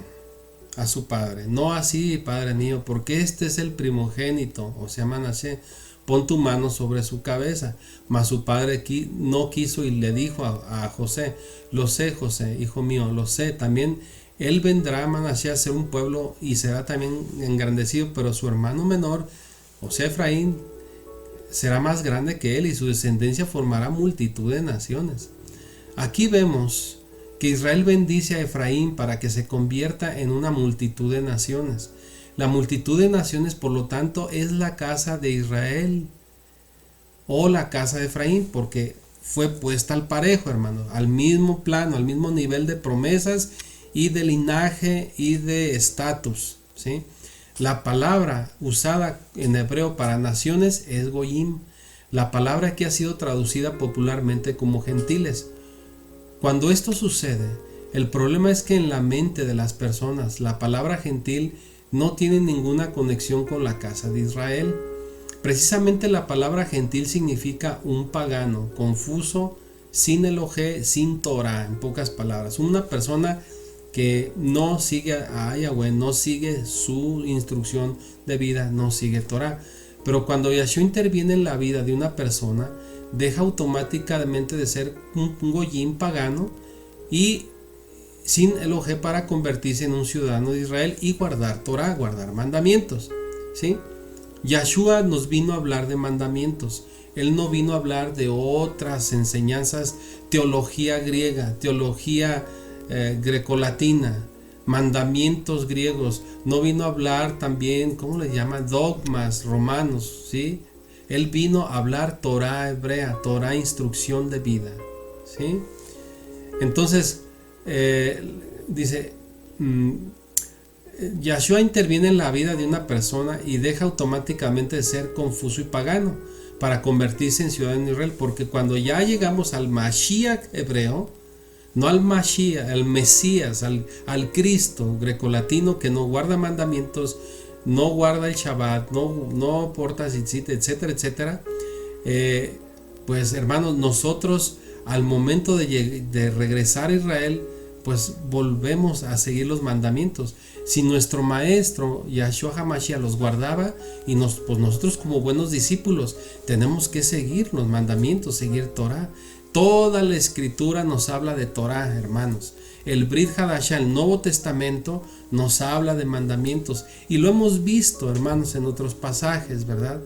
a su padre: no así, padre mío, porque este es el primogénito, o sea, Manasés, pon tu mano sobre su cabeza. Mas su padre no quiso y le dijo a José: lo sé, José, hijo mío, lo sé, también él vendrá, Manasés, a ser un pueblo y será también engrandecido, pero su hermano menor, o sea, Efraín, será más grande que él y su descendencia formará multitud de naciones. Aquí vemos que Israel bendice a Efraín para que se convierta en una multitud de naciones. La multitud de naciones, por lo tanto, es la casa de Israel o la casa de Efraín, porque fue puesta al parejo, hermano, al mismo plano, al mismo nivel de promesas y de linaje y de estatus, ¿sí? La palabra usada en hebreo para naciones es goyim, la palabra que ha sido traducida popularmente como gentiles. Cuando esto sucede, el problema es que en la mente de las personas la palabra gentil no tiene ninguna conexión con la casa de Israel. Precisamente la palabra gentil significa un pagano, confuso, sin Elohé, sin Torah, en pocas palabras. Una persona que no sigue a Yahweh, no sigue su instrucción de vida, no sigue Torah. Pero cuando Yahshua interviene en la vida de una persona, deja automáticamente de ser un goyim pagano y sin Elohé para convertirse en un ciudadano de Israel y guardar Torah, guardar mandamientos, ¿sí? Yahshua nos vino a hablar de mandamientos. Él no vino a hablar de otras enseñanzas, teología griega, teología grecolatina, mandamientos griegos. No vino a hablar también, ¿cómo le llama? Dogmas romanos, ¿sí? Él vino a hablar Torah hebrea, Torah instrucción de vida, ¿sí? Entonces, dice, Yahshua interviene en la vida de una persona y deja automáticamente de ser confuso y pagano para convertirse en ciudadano de Israel, porque cuando ya llegamos al Mashiach hebreo, no al Mashiach, al Mesías, al Cristo grecolatino que no guarda mandamientos, no guarda el Shabbat, no porta tzitzit, etcétera, etcétera, pues hermanos, nosotros al momento de regresar a Israel, pues volvemos a seguir los mandamientos. Si nuestro maestro Yahshua HaMashiach los guardaba, y pues nosotros como buenos discípulos tenemos que seguir los mandamientos, seguir Torah. Toda la escritura nos habla de Torah, hermanos. El Brit Hadashah, el Nuevo Testamento, nos habla de mandamientos, y lo hemos visto, hermanos, en otros pasajes, ¿verdad?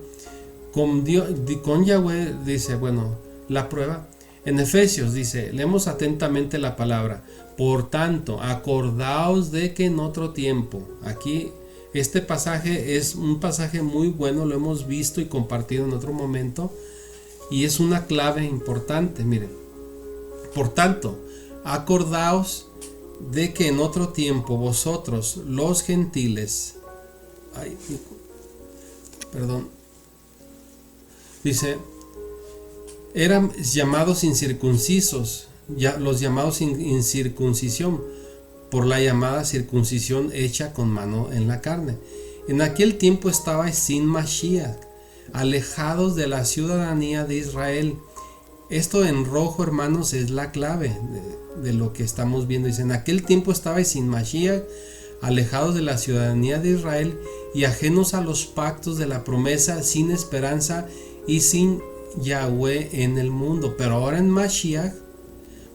Con Yahweh dice, bueno, la prueba. En Efesios dice, leemos atentamente la palabra: por tanto, acordaos de que en otro tiempo. Aquí este pasaje es un pasaje muy bueno, lo hemos visto y compartido en otro momento, y es una clave importante. Miren, por tanto, acordaos de que en otro tiempo vosotros, los gentiles, dice, eran llamados incircuncisos, los llamados incircuncisión, por la llamada circuncisión hecha con mano en la carne. En aquel tiempo estabais sin Mashiach, alejados de la ciudadanía de Israel. Esto en rojo, hermanos, es la clave de lo que estamos viendo. Dice, en aquel tiempo estabais sin Mashiach, alejados de la ciudadanía de Israel y ajenos a los pactos de la promesa, sin esperanza y sin Yahweh en el mundo. Pero ahora en Mashiach,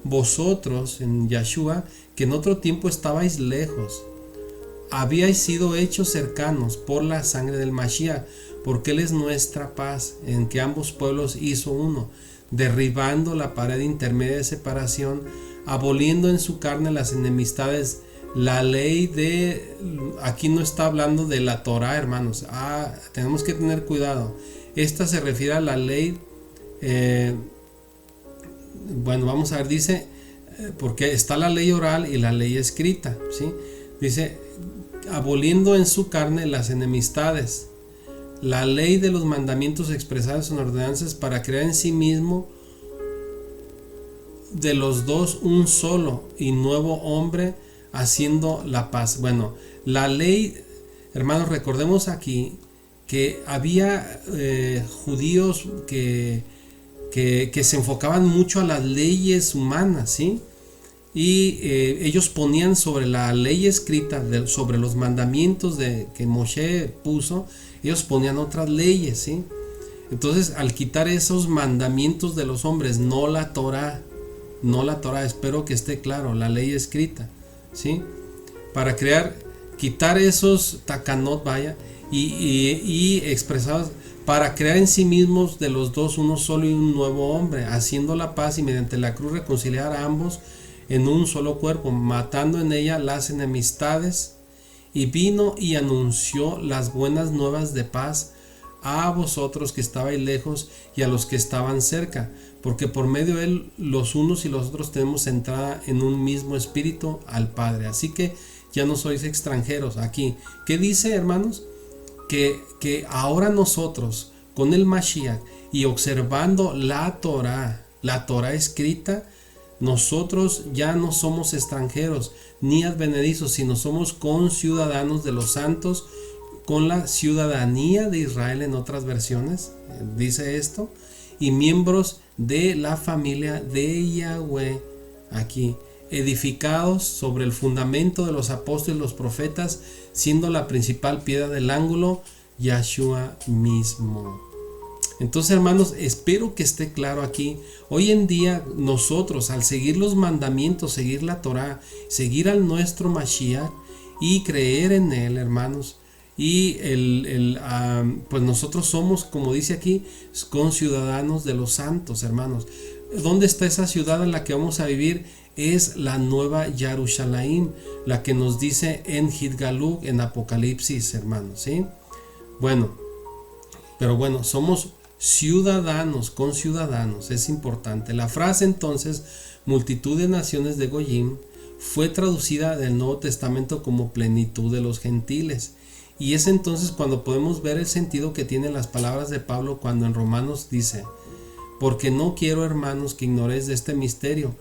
vosotros, en Yahshua, que en otro tiempo estabais lejos, habíais sido hechos cercanos por la sangre del Mashiach, porque Él es nuestra paz, en que ambos pueblos hizo uno, derribando la pared intermedia de separación, aboliendo en su carne las enemistades. La ley de, aquí no está hablando de la Torah, hermanos. Tenemos que tener cuidado. Esta se refiere a la ley, bueno, vamos a ver, dice, porque está la ley oral y la ley escrita, ¿sí? Dice, aboliendo en su carne las enemistades, la ley de los mandamientos expresados en ordenanzas, para crear en sí mismo de los dos un solo y nuevo hombre, haciendo la paz. Bueno, la ley, hermanos, recordemos aquí que había judíos que se enfocaban mucho a las leyes humanas, ¿sí? Y ellos ponían sobre la ley escrita, sobre los mandamientos que Moshe puso, ellos ponían otras leyes, ¿sí? Entonces, al quitar esos mandamientos de los hombres, no la Torah, espero que esté claro, la ley escrita, ¿sí? Para quitar esos takanot, vaya, y expresados, para crear en sí mismos de los dos uno solo y un nuevo hombre, haciendo la paz, y mediante la cruz reconciliar a ambos en un solo cuerpo, matando en ella las enemistades. Y vino y anunció las buenas nuevas de paz a vosotros que estabais lejos y a los que estaban cerca, porque por medio de él los unos y los otros tenemos entrada en un mismo espíritu al Padre. Así que ya no sois extranjeros aquí. ¿Qué dice, hermanos? Que ahora nosotros, con el Mashiach y observando la Torah escrita, nosotros ya no somos extranjeros ni advenedizos, sino somos conciudadanos de los santos, con la ciudadanía de Israel, en otras versiones dice esto, y miembros de la familia de Yahweh, aquí, edificados sobre el fundamento de los apóstoles y los profetas, siendo la principal piedra del ángulo Yahshua mismo. Entonces, hermanos, espero que esté claro aquí. Hoy en día nosotros, al seguir los mandamientos, seguir la Torah, seguir al nuestro Mashiach y creer en él, hermanos, y pues nosotros somos, como dice aquí, conciudadanos de los santos, hermanos. ¿Dónde está esa ciudad en la que vamos a vivir? Es la nueva Jerusalén, la que nos dice en Hidgaluk, en Apocalipsis, hermanos, ¿sí? Pero bueno, somos ciudadanos, conciudadanos, es importante. La frase entonces, multitud de naciones de Goyim, fue traducida del Nuevo Testamento como plenitud de los gentiles. Y es entonces cuando podemos ver el sentido que tienen las palabras de Pablo cuando en Romanos dice: porque no quiero, hermanos, que ignoréis de este misterio,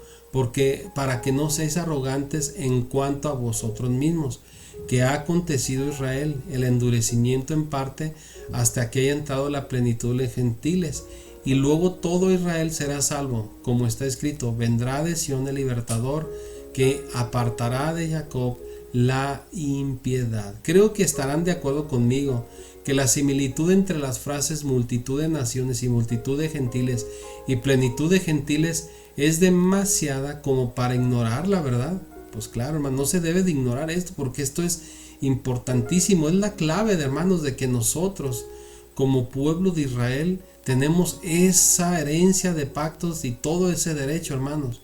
para que no seáis arrogantes en cuanto a vosotros mismos, que ha acontecido a Israel el endurecimiento en parte hasta que haya entrado la plenitud de los gentiles, y luego todo Israel será salvo, como está escrito: vendrá de Sión el libertador, que apartará de Jacob la impiedad. Creo que estarán de acuerdo conmigo que la similitud entre las frases multitud de naciones y multitud de gentiles y plenitud de gentiles es demasiada como para ignorarla, ¿verdad? Pues claro, hermano, no se debe de ignorar esto, porque esto es importantísimo, es la clave, de hermanos, de que nosotros como pueblo de Israel tenemos esa herencia de pactos y todo ese derecho, hermanos.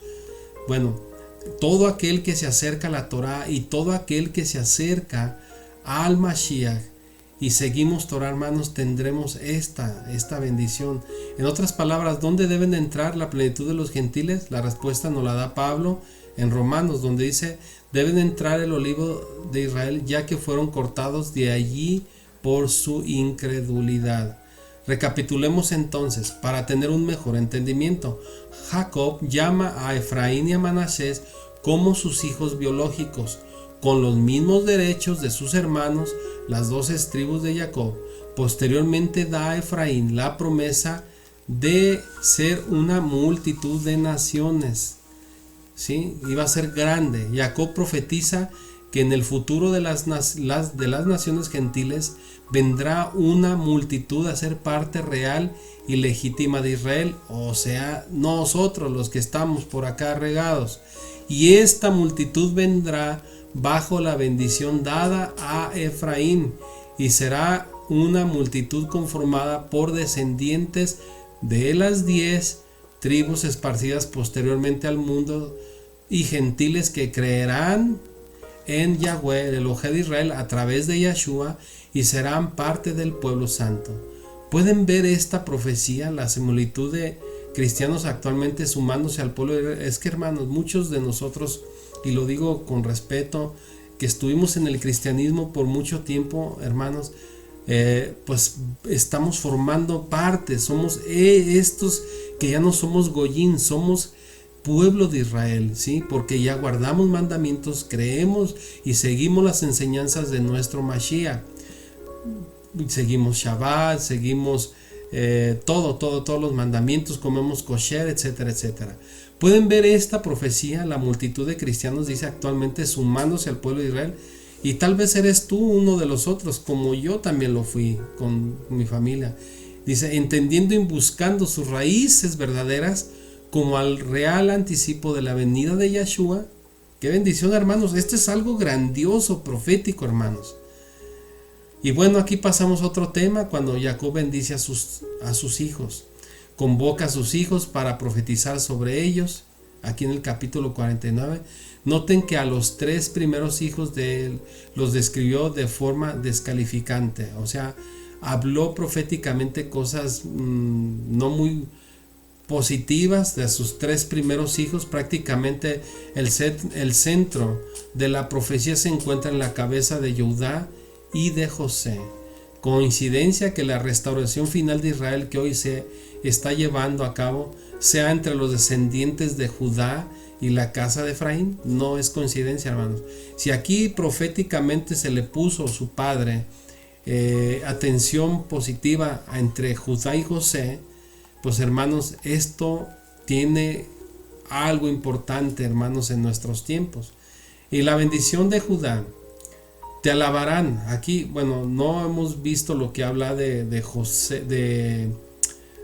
Bueno, todo aquel que se acerca a la Torah y todo aquel que se acerca al Mashiach y seguimos Torah, hermanos, tendremos esta bendición. En otras palabras, ¿dónde deben de entrar la plenitud de los gentiles? La respuesta nos la da Pablo en Romanos, donde dice: deben entrar el olivo de Israel, ya que fueron cortados de allí por su incredulidad. Recapitulemos entonces, para tener un mejor entendimiento. Jacob llama a Efraín y a Manasés como sus hijos biológicos, con los mismos derechos de sus hermanos, las 12 tribus de Jacob. Posteriormente da a Efraín la promesa de ser una multitud de naciones, ¿sí? Iba a ser grande. Jacob profetiza que en el futuro de las naciones gentiles vendrá una multitud a ser parte real y legítima de Israel, o sea, nosotros los que estamos por acá regados. Y esta multitud vendrá bajo la bendición dada a Efraín, y será una multitud conformada por descendientes de las 10 tribus esparcidas posteriormente al mundo y gentiles que creerán en Yahweh, el Elohim de Israel, a través de Yeshua, y serán parte del pueblo santo. ¿Pueden ver esta profecía, la similitud de cristianos actualmente sumándose al pueblo de Israel? Es que, hermanos, muchos de nosotros, y lo digo con respeto, que estuvimos en el cristianismo por mucho tiempo, hermanos, pues estamos formando parte, somos estos que ya no somos goyín, somos pueblo de Israel, ¿sí? Porque ya guardamos mandamientos, creemos y seguimos las enseñanzas de nuestro Mashiach. Seguimos Shabbat, seguimos todos los mandamientos, comemos kosher, etcétera, etcétera. Pueden ver esta profecía, la multitud de cristianos dice actualmente sumándose al pueblo de Israel, y tal vez eres tú uno de los otros, como yo también lo fui con mi familia. Dice, entendiendo y buscando sus raíces verdaderas como al real anticipo de la venida de Yeshua. Qué bendición, hermanos. Esto es algo grandioso, profético, hermanos. Y bueno, aquí pasamos a otro tema, cuando Jacob bendice a sus hijos. Convoca a sus hijos para profetizar sobre ellos. Aquí en el capítulo 49. Noten que a los 3 primeros hijos de él los describió de forma descalificante. O sea, habló proféticamente cosas no muy positivas de sus 3 primeros hijos. Prácticamente el centro de la profecía se encuentra en la cabeza de Judá y de José. Coincidencia que la restauración final de Israel que hoy se está llevando a cabo sea entre los descendientes de Judá y la casa de Efraín. No es coincidencia, hermanos. Si aquí proféticamente se le puso su padre atención positiva entre Judá y José, pues, hermanos, esto tiene algo importante, hermanos, en nuestros tiempos. Y la bendición de Judá: te alabarán. Aquí, bueno, no hemos visto lo que habla de José, de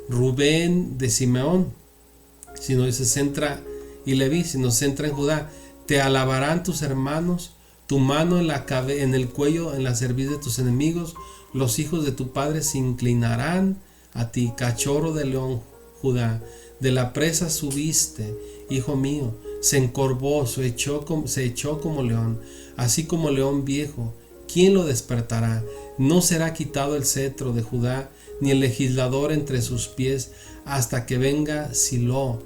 Rubén, de Simeón, sino se centra, y Leví, sino se centra en Judá. Te alabarán tus hermanos, tu mano en el cuello, en la cerviz de tus enemigos. Los hijos de tu padre se inclinarán a ti. Cachorro de león, Judá, de la presa subiste, hijo mío. Se encorvó, se echó como león, así como león viejo. ¿Quién lo despertará? No será quitado el cetro de Judá, ni el legislador entre sus pies, hasta que venga Silo,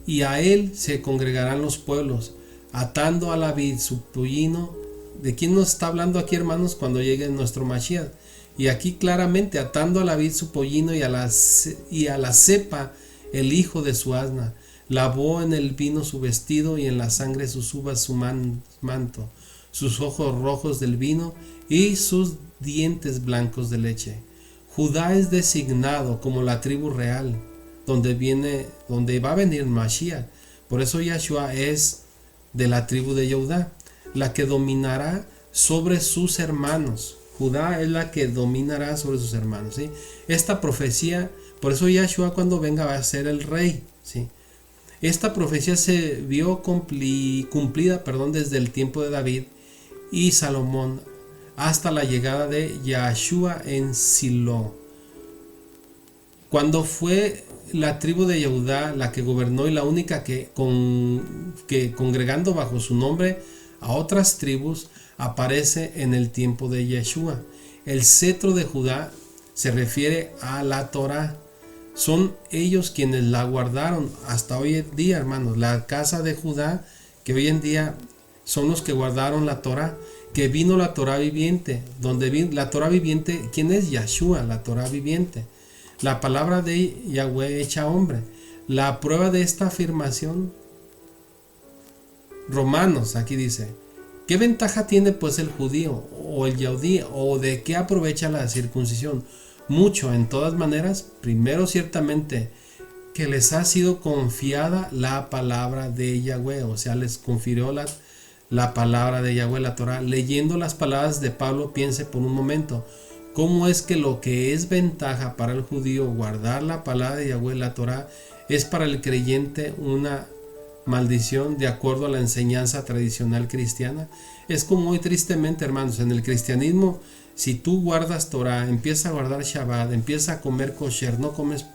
y a él se congregarán los pueblos, atando a la vid su pollino. ¿De quién nos está hablando aquí, hermanos, cuando llegue nuestro Mashiach? Y aquí claramente, atando a la vid su pollino y a la cepa el hijo de su asna. Lavó en el vino su vestido y en la sangre sus uvas su manto, sus ojos rojos del vino y sus dientes blancos de leche. Judá es designado como la tribu real, donde va a venir Mashiach. Por eso Yeshua es de la tribu de Judá, la que dominará sobre sus hermanos. Judá es la que dominará sobre sus hermanos, ¿sí? Esta profecía, por eso Yeshua cuando venga va a ser el rey, ¿sí? Esta profecía se vio cumplida desde el tiempo de David y Salomón hasta la llegada de Yeshua en Silo. Cuando fue la tribu de Judá la que gobernó y la única que congregando bajo su nombre a otras tribus, aparece en el tiempo de Yeshua. El cetro de Judá se refiere a la Torá. Son ellos quienes la guardaron hasta hoy en día, hermanos. La casa de Judá, que hoy en día son los que guardaron la Torá, que vino la Torá viviente. Donde vino la Torá viviente, ¿quién es? Yeshua, la Torá viviente. La palabra de Yahweh hecha hombre. La prueba de esta afirmación, Romanos, aquí dice: ¿qué ventaja tiene pues el judío o el yaudí, o de qué aprovecha la circuncisión? Mucho, en todas maneras. Primero, ciertamente, que les ha sido confiada la palabra de Yahweh, o sea, les confirió la palabra de Yahweh, la Torah. Leyendo las palabras de Pablo, piense por un momento, ¿cómo es que lo que es ventaja para el judío, guardar la palabra de Yahweh, la Torah, es para el creyente una maldición de acuerdo a la enseñanza tradicional cristiana? Es como hoy, tristemente, hermanos, en el cristianismo, si tú guardas Torah, empiezas a guardar Shabbat, empiezas a comer kosher, no comes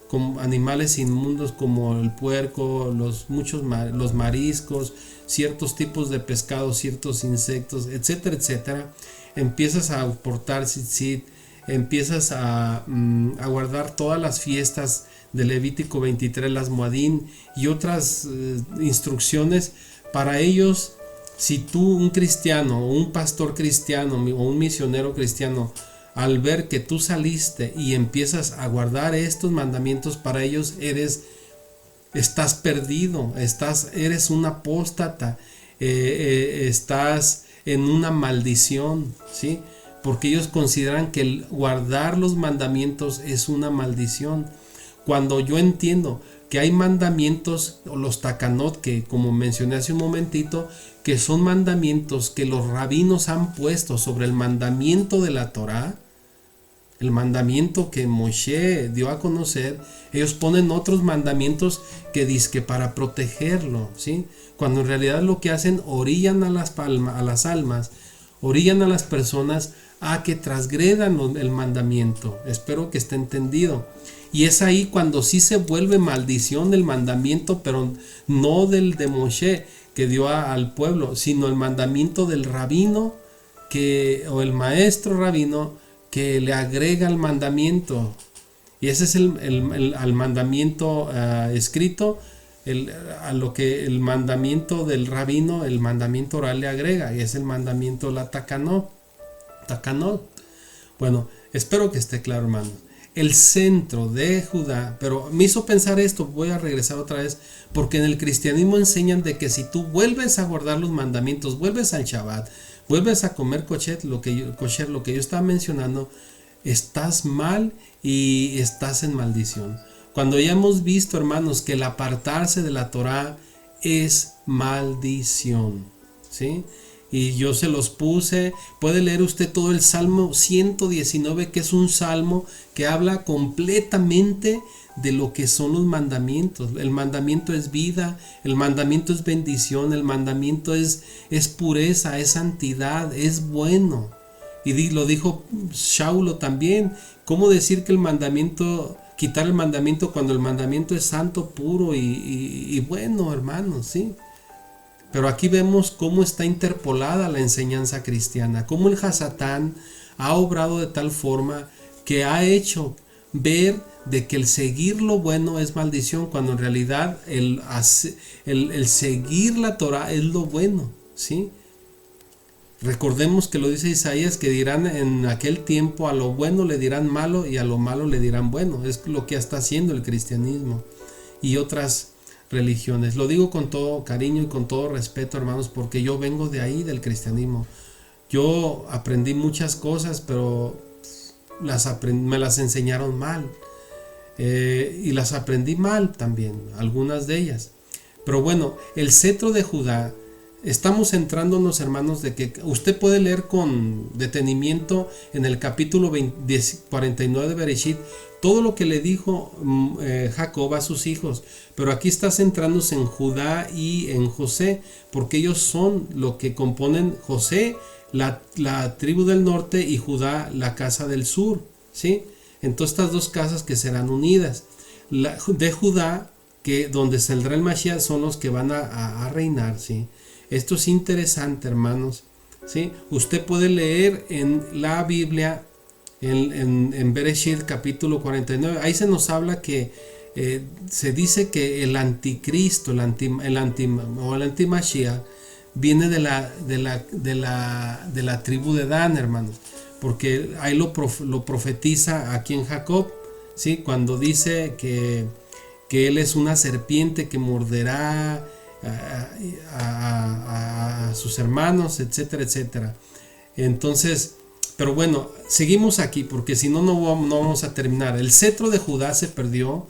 como animales inmundos como el puerco, los mariscos, ciertos tipos de pescados, ciertos insectos, etcétera, etcétera. Empiezas a portar tzitzit, empiezas a guardar todas las fiestas de Levítico 23, las Moadín y otras instrucciones para ellos. Si tú, un cristiano o un pastor cristiano o un misionero cristiano, al ver que tú saliste y empiezas a guardar estos mandamientos, para ellos estás perdido, eres un apóstata, estás en una maldición, ¿sí? Porque ellos consideran que el guardar los mandamientos es una maldición. Cuando yo entiendo que hay mandamientos, los takanot, que como mencioné hace un momentito, que son mandamientos que los rabinos han puesto sobre el mandamiento de la Torá, el mandamiento que Moshe dio a conocer, ellos ponen otros mandamientos que dizque para protegerlo, ¿sí? Cuando en realidad lo que hacen, orillan a las almas, orillan a las personas a que transgredan el mandamiento. Espero que esté entendido. Y es ahí cuando sí se vuelve maldición del mandamiento, pero no del de Moshe que dio al pueblo, sino el mandamiento del rabino o el maestro rabino que le agrega el mandamiento. Y ese es al mandamiento escrito, a lo que el mandamiento del rabino, el mandamiento oral le agrega, y es el mandamiento la takanot. Bueno, espero que esté claro, hermanos. El centro de Judá, pero me hizo pensar esto, voy a regresar otra vez, porque en el cristianismo enseñan de que si tú vuelves a guardar los mandamientos, vuelves al Shabbat, vuelves a comer kosher, lo que yo estaba mencionando, estás mal y estás en maldición. Cuando ya hemos visto, hermanos, que el apartarse de la Torá es maldición, ¿sí? Y yo se los puse. Puede leer usted todo el Salmo 119, que es un salmo que habla completamente de lo que son los mandamientos. El mandamiento es vida, el mandamiento es bendición, el mandamiento es pureza, es santidad, es bueno. Y lo dijo Shaulo también. ¿Cómo decir que quitar el mandamiento cuando el mandamiento es santo, puro y bueno, hermanos? ¿Sí? Pero aquí vemos cómo está interpolada la enseñanza cristiana, cómo el Hasatán ha obrado de tal forma que ha hecho ver de que el seguir lo bueno es maldición, cuando en realidad el seguir la Torah es lo bueno, ¿sí? Recordemos que lo dice Isaías, que dirán en aquel tiempo: a lo bueno le dirán malo y a lo malo le dirán bueno. Es lo que está haciendo el cristianismo y otras religiones. Lo digo con todo cariño y con todo respeto, hermanos, porque yo vengo de ahí, del cristianismo. Yo aprendí muchas cosas, pero me las enseñaron mal, y las aprendí mal también, algunas de ellas. Pero bueno, el cetro de Judá, estamos centrándonos, hermanos, de que usted puede leer con detenimiento en el capítulo 49 de Bereshit todo lo que le dijo Jacob a sus hijos, pero aquí está centrándose en Judá y en José, porque ellos son lo que componen: José, la tribu del norte, y Judá, la casa del sur, ¿sí? Entonces estas dos casas que serán unidas. De Judá, que donde saldrá el Mashiach, son los que van a reinar, ¿sí? Esto es interesante, hermanos, ¿sí? Usted puede leer en la Biblia, en Bereshit capítulo 49, ahí se nos habla que se dice que el anticristo, el antimashiach, viene de la tribu de Dan, hermanos, porque ahí lo profetiza aquí en Jacob, ¿sí? Cuando dice que él es una serpiente que morderá a sus hermanos, etcétera, etcétera. Entonces, pero bueno, seguimos aquí, porque si no, no vamos a terminar. El cetro de Judá se perdió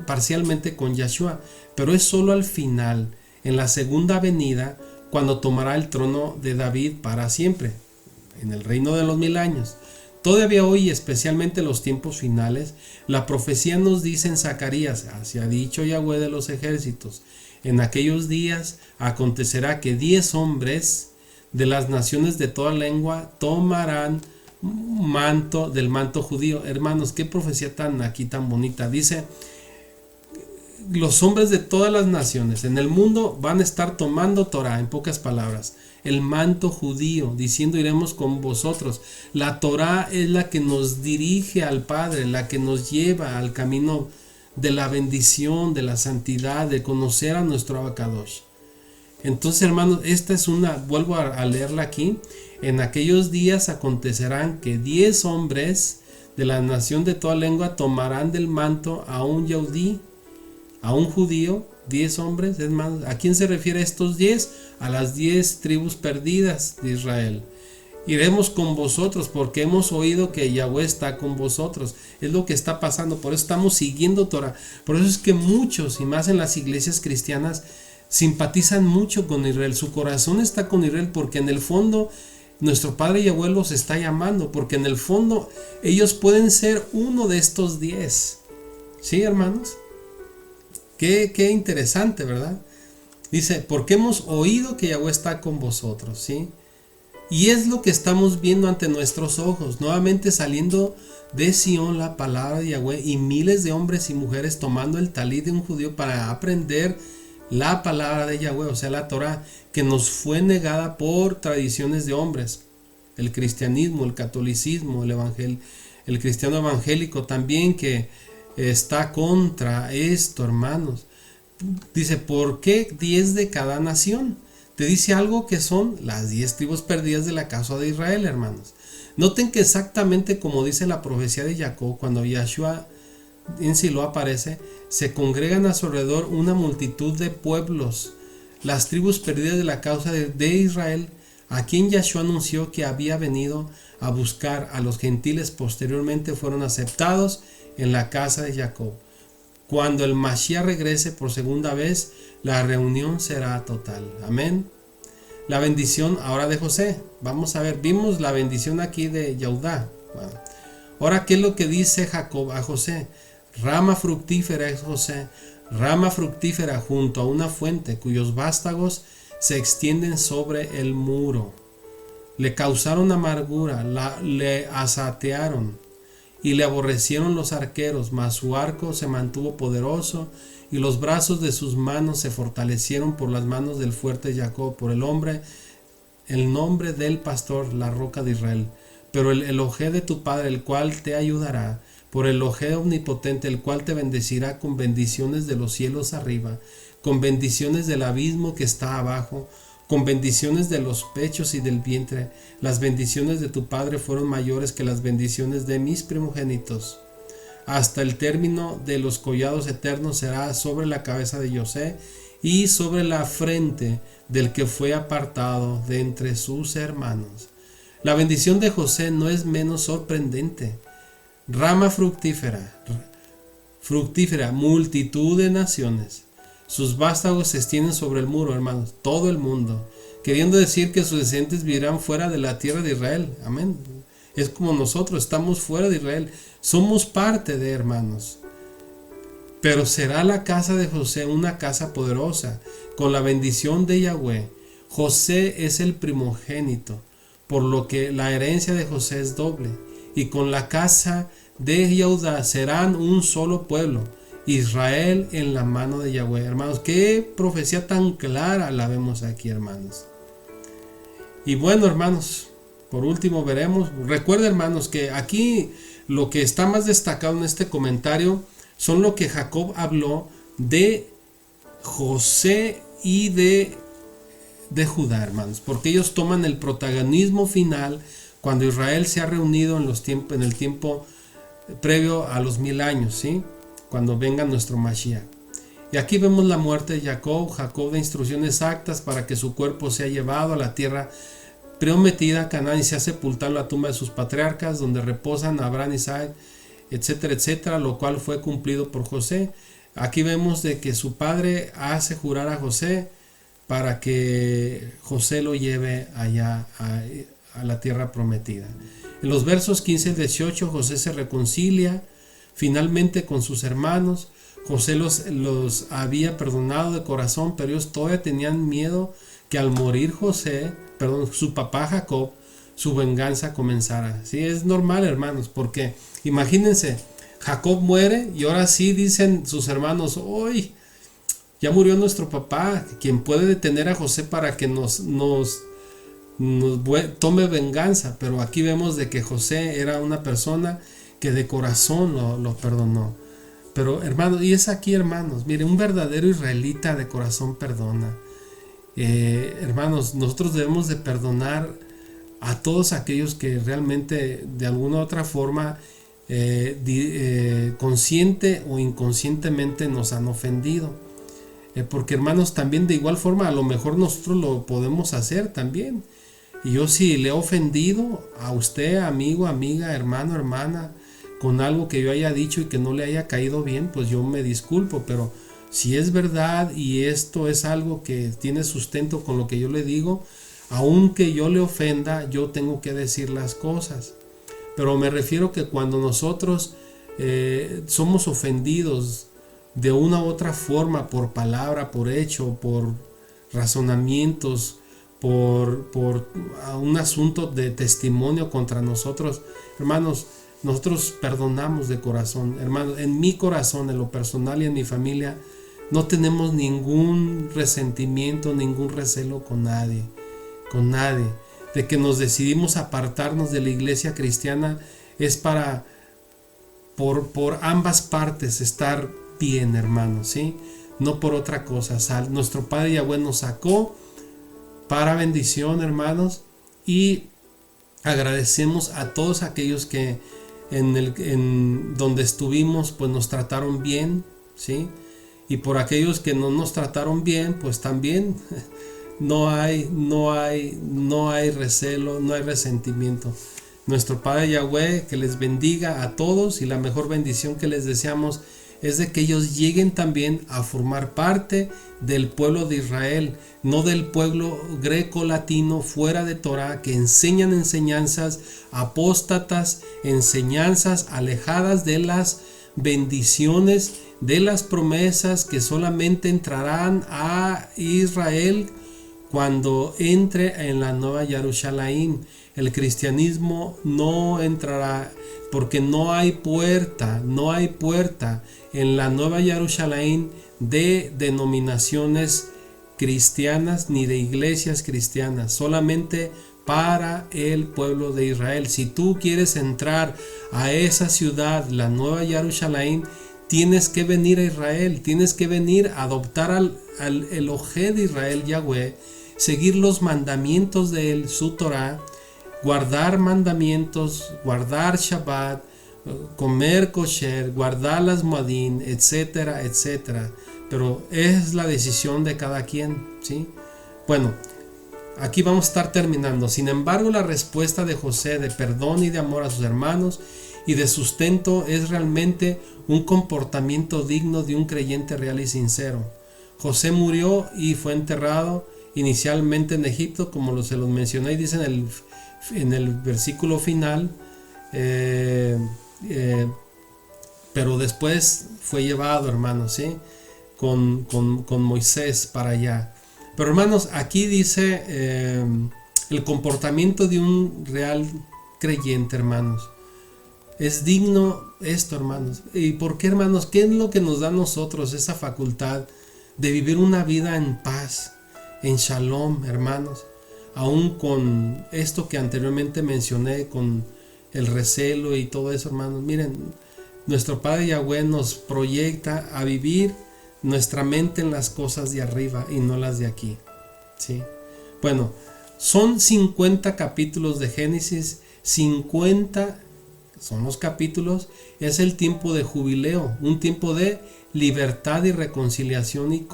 parcialmente con Yahshua, pero es solo al final, en la segunda venida, cuando tomará el trono de David para siempre, en el reino de los 1000 años. Todavía hoy, especialmente en los tiempos finales, la profecía nos dice en Zacarías: así ha dicho Yahweh de los ejércitos, en aquellos días acontecerá que 10 hombres de las naciones de toda lengua tomarán del manto judío. Hermanos, qué profecía tan bonita. Dice, los hombres de todas las naciones en el mundo van a estar tomando Torah, en pocas palabras, el manto judío, diciendo iremos con vosotros. La Torah es la que nos dirige al Padre, la que nos lleva al camino de la bendición, de la santidad, de conocer a nuestro Abacadosh. Entonces, hermanos, esta es vuelvo a leerla aquí. En aquellos días acontecerán que 10 hombres de la nación de toda lengua tomarán del manto a un yaudí, a un judío, 10 hombres. Es más, ¿a quién se refiere estos 10? A las 10 tribus perdidas de Israel. Iremos con vosotros porque hemos oído que Yahweh está con vosotros. Es lo que está pasando, por eso estamos siguiendo Torah. Por eso es que muchos, y más en las iglesias cristianas, simpatizan mucho con Israel. Su corazón está con Israel porque en el fondo nuestro Padre Yahweh los está llamando, porque en el fondo ellos pueden ser uno de estos 10. ¿Sí, hermanos? Qué interesante, ¿verdad? Dice, porque hemos oído que Yahweh está con vosotros, ¿sí? Y es lo que estamos viendo ante nuestros ojos, nuevamente saliendo de Sion la palabra de Yahweh y miles de hombres y mujeres tomando el talit de un judío para aprender la palabra de Yahweh, o sea, la Torah, que nos fue negada por tradiciones de hombres. El cristianismo, el catolicismo, el cristiano evangélico también, que está contra esto, hermanos. Dice, ¿por qué 10 de cada nación? Te dice algo que son las 10 tribus perdidas de la casa de Israel, hermanos. Noten que exactamente como dice la profecía de Jacob, cuando Yahshua en Silo aparece, se congregan a su alrededor una multitud de pueblos, las tribus perdidas de la causa de Israel, a quien Yahshua anunció que había venido a buscar a los gentiles. Posteriormente fueron aceptados en la casa de Jacob. Cuando el Mashiach regrese por segunda vez, la reunión será total. Amén. La bendición ahora de José. Vamos a ver, vimos la bendición aquí de Yehudá. Bueno, ahora, ¿qué es lo que dice Jacob a José? Rama fructífera es José, rama fructífera junto a una fuente cuyos vástagos se extienden sobre el muro. Le causaron amargura, le asatearon y le aborrecieron los arqueros, mas su arco se mantuvo poderoso y los brazos de sus manos se fortalecieron por las manos del fuerte Jacob, por el nombre del pastor, la roca de Israel. Pero el Elohé de tu padre, el cual te ayudará, por el Elohé omnipotente, el cual te bendecirá con bendiciones de los cielos arriba, con bendiciones del abismo que está abajo, con bendiciones de los pechos y del vientre. Las bendiciones de tu padre fueron mayores que las bendiciones de mis primogénitos. Hasta el término de los collados eternos será sobre la cabeza de José y sobre la frente del que fue apartado de entre sus hermanos. La bendición de José no es menos sorprendente. Rama fructífera, multitud de naciones. Sus vástagos se extienden sobre el muro, hermanos, todo el mundo, queriendo decir que sus descendientes vivirán fuera de la tierra de Israel. Amén. Es como nosotros, estamos fuera de Israel, somos parte de, hermanos. Pero será la casa de José una casa poderosa, con la bendición de Yahweh. José es el primogénito, por lo que la herencia de José es doble. Y con la casa de Yehudá serán un solo pueblo, Israel en la mano de Yahweh. Hermanos, qué profecía tan clara la vemos aquí, hermanos. Y bueno, hermanos, por último veremos, recuerden, hermanos, que aquí lo que está más destacado en este comentario son lo que Jacob habló de José y de Judá, hermanos, porque ellos toman el protagonismo final cuando Israel se ha reunido en el tiempo previo a los 1000 años, ¿sí? Cuando venga nuestro Mashiach. Y aquí vemos la muerte de Jacob da instrucciones exactas para que su cuerpo sea llevado a la tierra prometida, Canaán, y sea sepultado en la tumba de sus patriarcas, donde reposan Abraham, Isaac, etcétera, etcétera, lo cual fue cumplido por José. Aquí vemos de que su padre hace jurar a José para que José lo lleve allá a la tierra prometida. En los versos 15 al 18, José se reconcilia finalmente con sus hermanos. José los había perdonado de corazón, pero ellos todavía tenían miedo que al morir su papá Jacob, su venganza comenzara. Sí, es normal, hermanos, porque imagínense, Jacob muere y ahora sí dicen sus hermanos, hoy ya murió nuestro papá, quien puede detener a José para que nos tome venganza. Pero aquí vemos de que José era una persona que de corazón lo perdonó. Pero hermanos, y es aquí, hermanos, mire, un verdadero israelita de corazón perdona. Hermanos, nosotros debemos de perdonar a todos aquellos que realmente de alguna u otra forma consciente o inconscientemente nos han ofendido. Porque hermanos, también de igual forma a lo mejor nosotros lo podemos hacer también. Y yo, si le he ofendido a usted, amigo, amiga, hermano, hermana, con algo que yo haya dicho y que no le haya caído bien, pues yo me disculpo. Pero si es verdad y esto es algo que tiene sustento con lo que yo le digo, aunque yo le ofenda, yo tengo que decir las cosas. Pero me refiero que cuando nosotros somos ofendidos de una u otra forma, por palabra, por hecho, por razonamientos, por un asunto de testimonio contra nosotros, hermanos, nosotros perdonamos de corazón. Hermanos, en mi corazón, en lo personal y en mi familia, no tenemos ningún resentimiento, ningún recelo con nadie. De que nos decidimos apartarnos de la iglesia cristiana es para por ambas partes estar bien, hermanos, ¿sí? No por otra cosa. Nuestro Padre Yahweh nos sacó para bendición, hermanos, y agradecemos a todos aquellos que en donde estuvimos pues nos trataron bien, ¿sí? Y por aquellos que no nos trataron bien, pues también no hay recelo, no hay resentimiento. Nuestro Padre Yahweh que les bendiga a todos, y la mejor bendición que les deseamos es de que ellos lleguen también a formar parte del pueblo de Israel, no del pueblo greco-latino fuera de Torah, que enseñan enseñanzas apóstatas, enseñanzas alejadas de las bendiciones, de las promesas que solamente entrarán a Israel cuando entre en la nueva Jerusalén. El cristianismo no entrará porque no hay puerta en la nueva Jerusalén de denominaciones cristianas ni de iglesias cristianas, solamente para el pueblo de Israel. Si tú quieres entrar a esa ciudad, la nueva Jerusalén, tienes que venir a Israel, tienes que venir a adoptar al Elohé de Israel, Yahweh, seguir los mandamientos de él, su Torah, guardar mandamientos, guardar Shabbat, comer kosher, guardar las moadín, etcétera, etcétera. Pero es la decisión de cada quien, ¿sí? Bueno, aquí vamos a estar terminando. Sin embargo, la respuesta de José de perdón y de amor a sus hermanos y de sustento es realmente un comportamiento digno de un creyente real y sincero. José murió y fue enterrado inicialmente en Egipto, como se los mencioné y dice en el versículo final, pero después fue llevado, hermanos, ¿sí? Con Moisés para allá. Pero hermanos, aquí dice el comportamiento de un real creyente, hermanos. Es digno esto, hermanos. ¿Y por qué, hermanos? ¿Qué es lo que nos da a nosotros esa facultad de vivir una vida en paz, en shalom, hermanos? Aún con esto que anteriormente mencioné, con el recelo y todo eso, hermanos. Miren, nuestro Padre Yahweh nos proyecta a vivir nuestra mente en las cosas de arriba y no las de aquí, ¿sí? Bueno, son 50 capítulos de Génesis, 50 son los capítulos, es el tiempo de jubileo, un tiempo de libertad y reconciliación, y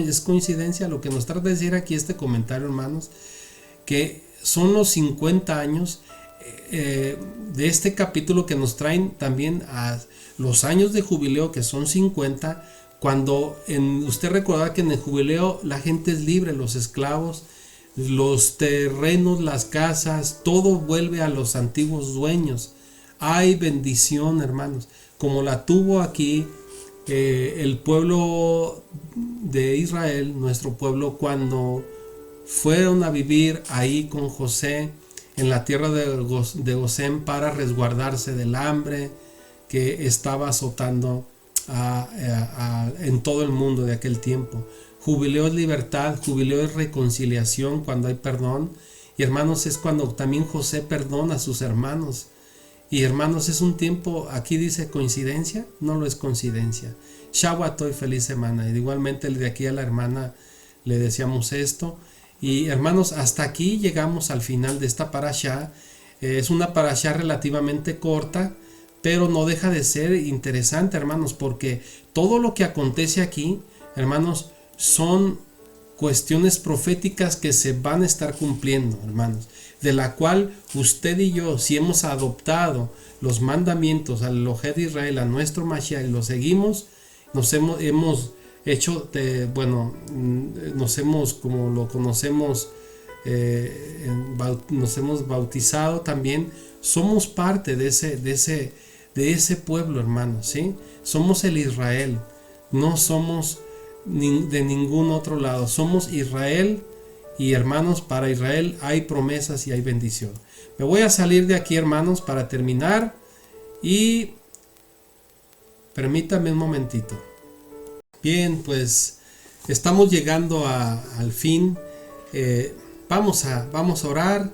es coincidencia lo que nos trata de decir aquí este comentario, hermanos, que son los 50 años de este capítulo que nos traen también a los años de jubileo, que son 50, cuando usted recordará que en el jubileo la gente es libre, los esclavos, los terrenos, las casas, todo vuelve a los antiguos dueños. Hay bendición, hermanos, como la tuvo aquí el pueblo de Israel, nuestro pueblo, cuando fueron a vivir ahí con José en la tierra de Gosén para resguardarse del hambre que estaba azotando en todo el mundo de aquel tiempo. Jubileo es libertad, jubileo es reconciliación cuando hay perdón. Y hermanos, es cuando también José perdona a sus hermanos. Y hermanos, es un tiempo, aquí dice coincidencia, no lo es coincidencia. Shavuot, feliz semana. Y igualmente de aquí a la hermana le decíamos esto. Y hermanos, hasta aquí llegamos al final de esta parashá. Es una parashá relativamente corta, pero no deja de ser interesante, hermanos, porque todo lo que acontece aquí, hermanos, son cuestiones proféticas que se van a estar cumpliendo, hermanos, de la cual usted y yo, si hemos adoptado los mandamientos al Elohim de Israel, a nuestro Mashiach, y lo seguimos, nos hemos hecho, como lo conocemos, nos hemos bautizado también, somos parte de ese pueblo, hermanos, ¿sí? Somos el Israel, no somos de ningún otro lado, somos Israel. Y hermanos, para Israel hay promesas y hay bendición. Me voy a salir de aquí, hermanos, para terminar. Y permítame un momentito. Bien, pues estamos llegando al fin. Vamos a orar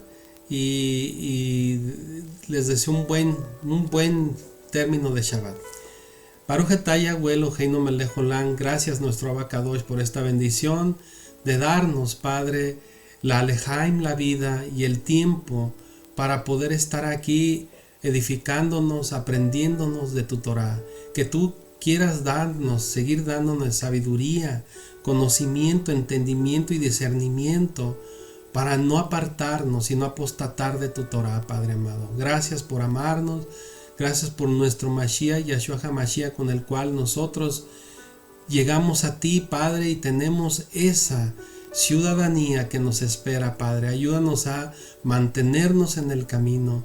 y les deseo un buen término de Shabbat. Baruch atah Yahweh Eloheinu melech olam. Gracias nuestro Abacadosh por esta bendición de darnos, Padre, la Alejaim, la vida y el tiempo para poder estar aquí edificándonos, aprendiéndonos de tu Torah. Que tú quieras seguir dándonos sabiduría, conocimiento, entendimiento y discernimiento para no apartarnos y no apostatar de tu Torah, Padre amado. Gracias por amarnos, gracias por nuestro Mashiach, Yahshua HaMashiach, con el cual nosotros llegamos a ti, Padre, y tenemos esa ciudadanía que nos espera, Padre. Ayúdanos a mantenernos en el camino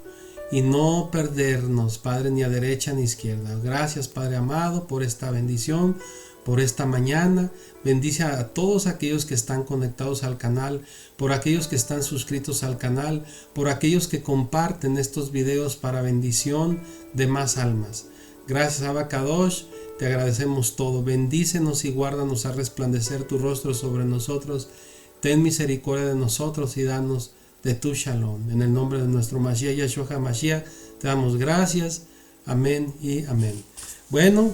y no perdernos, Padre, ni a derecha ni a izquierda. Gracias, Padre amado, por esta bendición, por esta mañana. Bendice a todos aquellos que están conectados al canal, por aquellos que están suscritos al canal, por aquellos que comparten estos videos para bendición de más almas. Gracias, Abacadosh. Te agradecemos todo. Bendícenos y guárdanos a resplandecer tu rostro sobre nosotros. Ten misericordia de nosotros y danos de tu shalom. En el nombre de nuestro Mashiach, Yahshua HaMashiach, te damos gracias. Amén y amén. Bueno,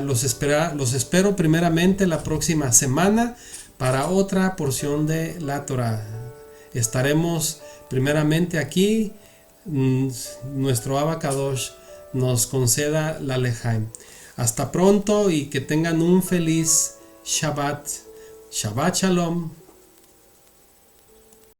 los espero primeramente la próxima semana para otra porción de la Torah. Estaremos primeramente aquí. Nuestro Abacadosh nos conceda la Lejaim. Hasta pronto y que tengan un feliz Shabbat. Shabbat Shalom.